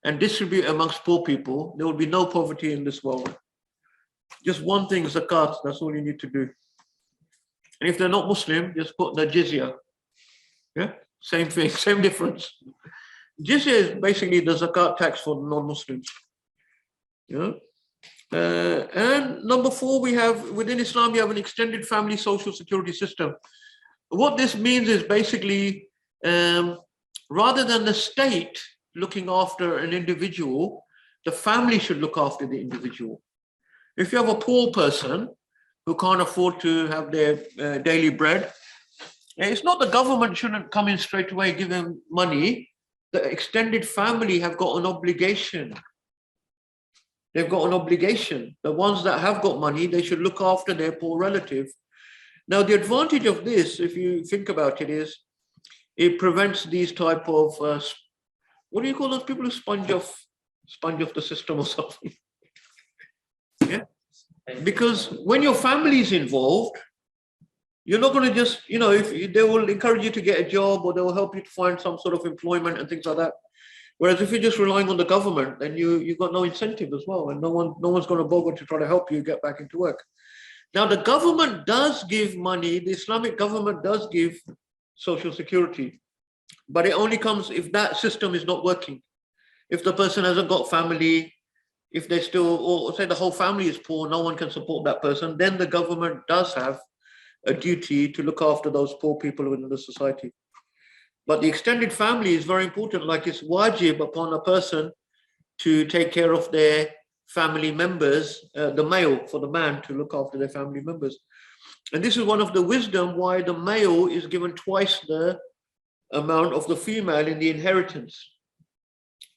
and distribute amongst poor people, there would be no poverty in this world. Just one thing, zakat, that's all you need to do. And if they're not Muslim, just put the jizya. Yeah, same thing, same difference. Jizya is basically the zakat tax for non-Muslims. Yeah. And number 4, we have, within Islam, you have an extended family social security system. What this means is basically, rather than the state looking after an individual, the family should look after the individual. If you have a poor person who can't afford to have their daily bread, it's not the government shouldn't come in straight away, give them money. The extended family have got an obligation. They've got an obligation. The ones that have got money, they should look after their poor relative. Now, the advantage of this, if you think about it, is it prevents these type of, what do you call those people who sponge off the system or something? Yeah. Because when your family is involved, you're not going to just, if they will encourage you to get a job or they will help you to find some sort of employment and things like that. Whereas if you're just relying on the government, then you've got no incentive as well, and no one's going to bother to try to help you get back into work. Now, the government does give money. The Islamic government does give social security, but it only comes if that system is not working. If the person hasn't got family, if they still, or say the whole family is poor, no one can support that person, then the government does have a duty to look after those poor people within the society. But the extended family is very important, like it's wajib upon a person to take care of their family members, the male, for the man to look after their family members. And this is one of the wisdom why the male is given twice the amount of the female in the inheritance.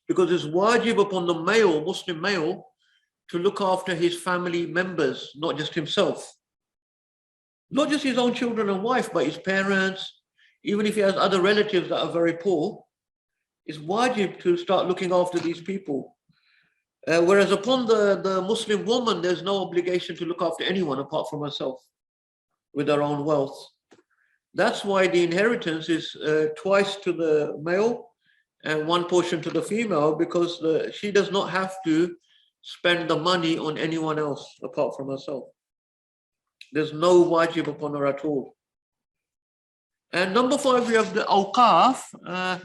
Because it's wajib upon the male, Muslim male, to look after his family members, not just himself. Not just his own children and wife, but his parents, even if he has other relatives that are very poor, it's wajib to start looking after these people. Whereas upon the Muslim woman, there's no obligation to look after anyone apart from herself with her own wealth. That's why the inheritance is twice to the male and one portion to the female, because she does not have to spend the money on anyone else apart from herself. There's no wajib upon her at all. And number 5, we have the awqaf.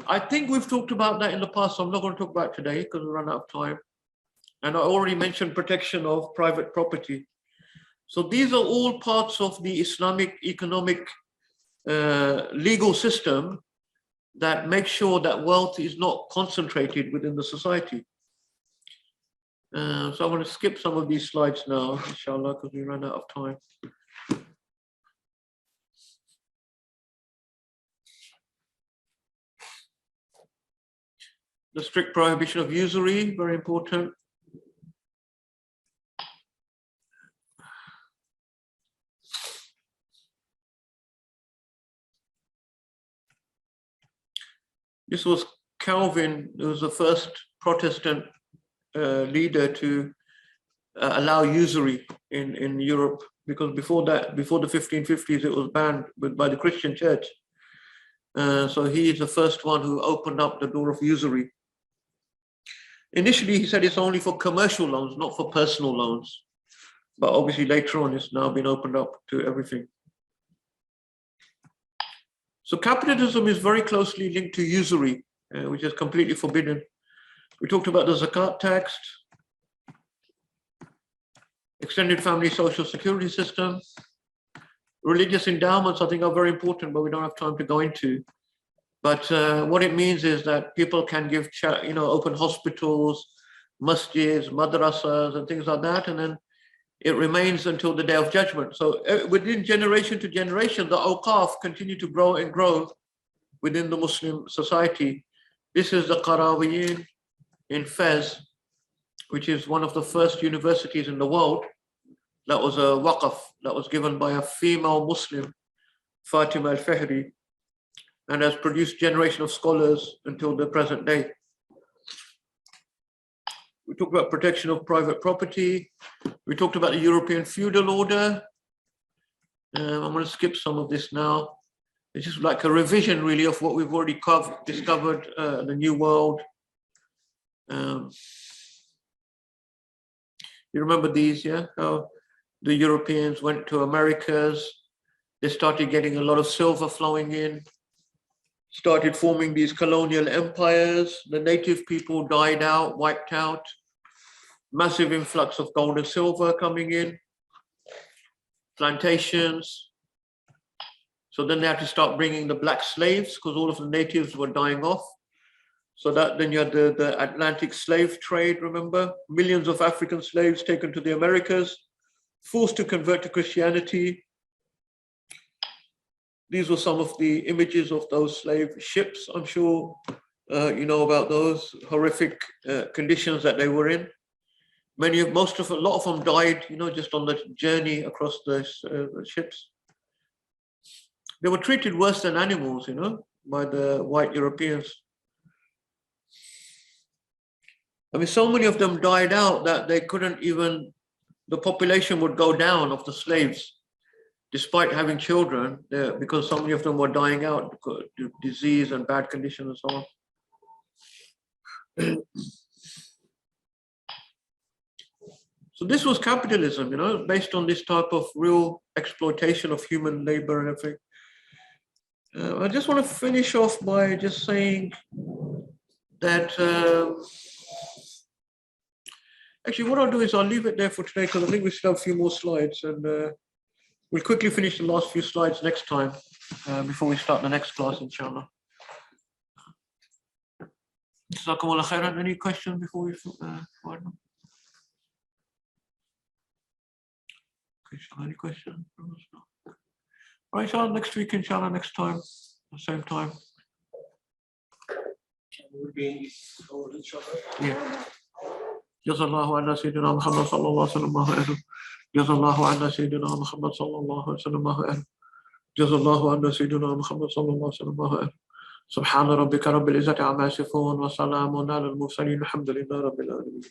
I think we've talked about that in the past, so I'm not going to talk about it today because we run out of time. And I already mentioned protection of private property. So these are all parts of the Islamic economic legal system that make sure that wealth is not concentrated within the society. So I'm going to skip some of these slides now, inshallah, because we ran out of time. The strict prohibition of usury, very important. This was Calvin, who was the first Protestant leader to allow usury in Europe, because before that, before the 1550s, it was banned by the Christian church. So he is the first one who opened up the door of usury. Initially, he said it's only for commercial loans, not for personal loans. But obviously later on, it's now been opened up to everything. So capitalism is very closely linked to usury, which is completely forbidden. We talked about the zakat tax, extended family social security system. Religious endowments, I think, are very important, but we don't have time to go into. But what it means is that people can give, open hospitals, masjids, madrasas, and things like that, and then it remains until the day of judgment. So within generation to generation, the awqaf continue to grow and grow within the Muslim society. This is the Qarawiyyin in Fez, which is one of the first universities in the world. That was a waqf that was given by a female Muslim, Fatima al-Fihri, and has produced generation of scholars until the present day. We talked about protection of private property. We talked about the European feudal order. I'm going to skip some of this now. It's just like a revision, really, of what we've already discovered, the New World. You remember these, yeah? How the Europeans went to Americas. They started getting a lot of silver flowing in, started forming these colonial empires. The native people died out, wiped out. Massive influx of gold and silver coming in, plantations. So then they had to start bringing the black slaves because all of the natives were dying off. So that then you had the Atlantic slave trade, remember? Millions of African slaves taken to the Americas, forced to convert to Christianity. These were some of the images of those slave ships. I'm sure you know about those horrific conditions that they were in. A lot of them died, you know, just on the journey across the ships. They were treated worse than animals, you know, by the white Europeans. I mean, so many of them died out that they couldn't even, the population would go down of the slaves, despite having children, because so many of them were dying out due to disease and bad conditions and so on. So this was capitalism, you know, based on this type of real exploitation of human labor and everything. I just want to finish off by just saying that, actually what I'll do is I'll leave it there for today because I think we still have a few more slides, and we'll quickly finish the last few slides next time before we start the next class, inshallah. Jazakumullah khairan. Any questions before we forward them? Any questions? Right, inshallah, next week, inshallah, next time, the same time. We'll be in this hall, inshallah. Yeah. Jazallahu anna Sayyidina Muhammad sallallahu alaihi wasallam. Jazallahu anna Sayyidina Muhammad sallallahu alaihi wasallam. Jazallahu anna Sayyidina Muhammad sallallahu alaihi wasallam. Subhana rabbika rabbil izzati amma yasifun wa salamun ala al-mursalin. Alhamdulillahi rabbil alamin.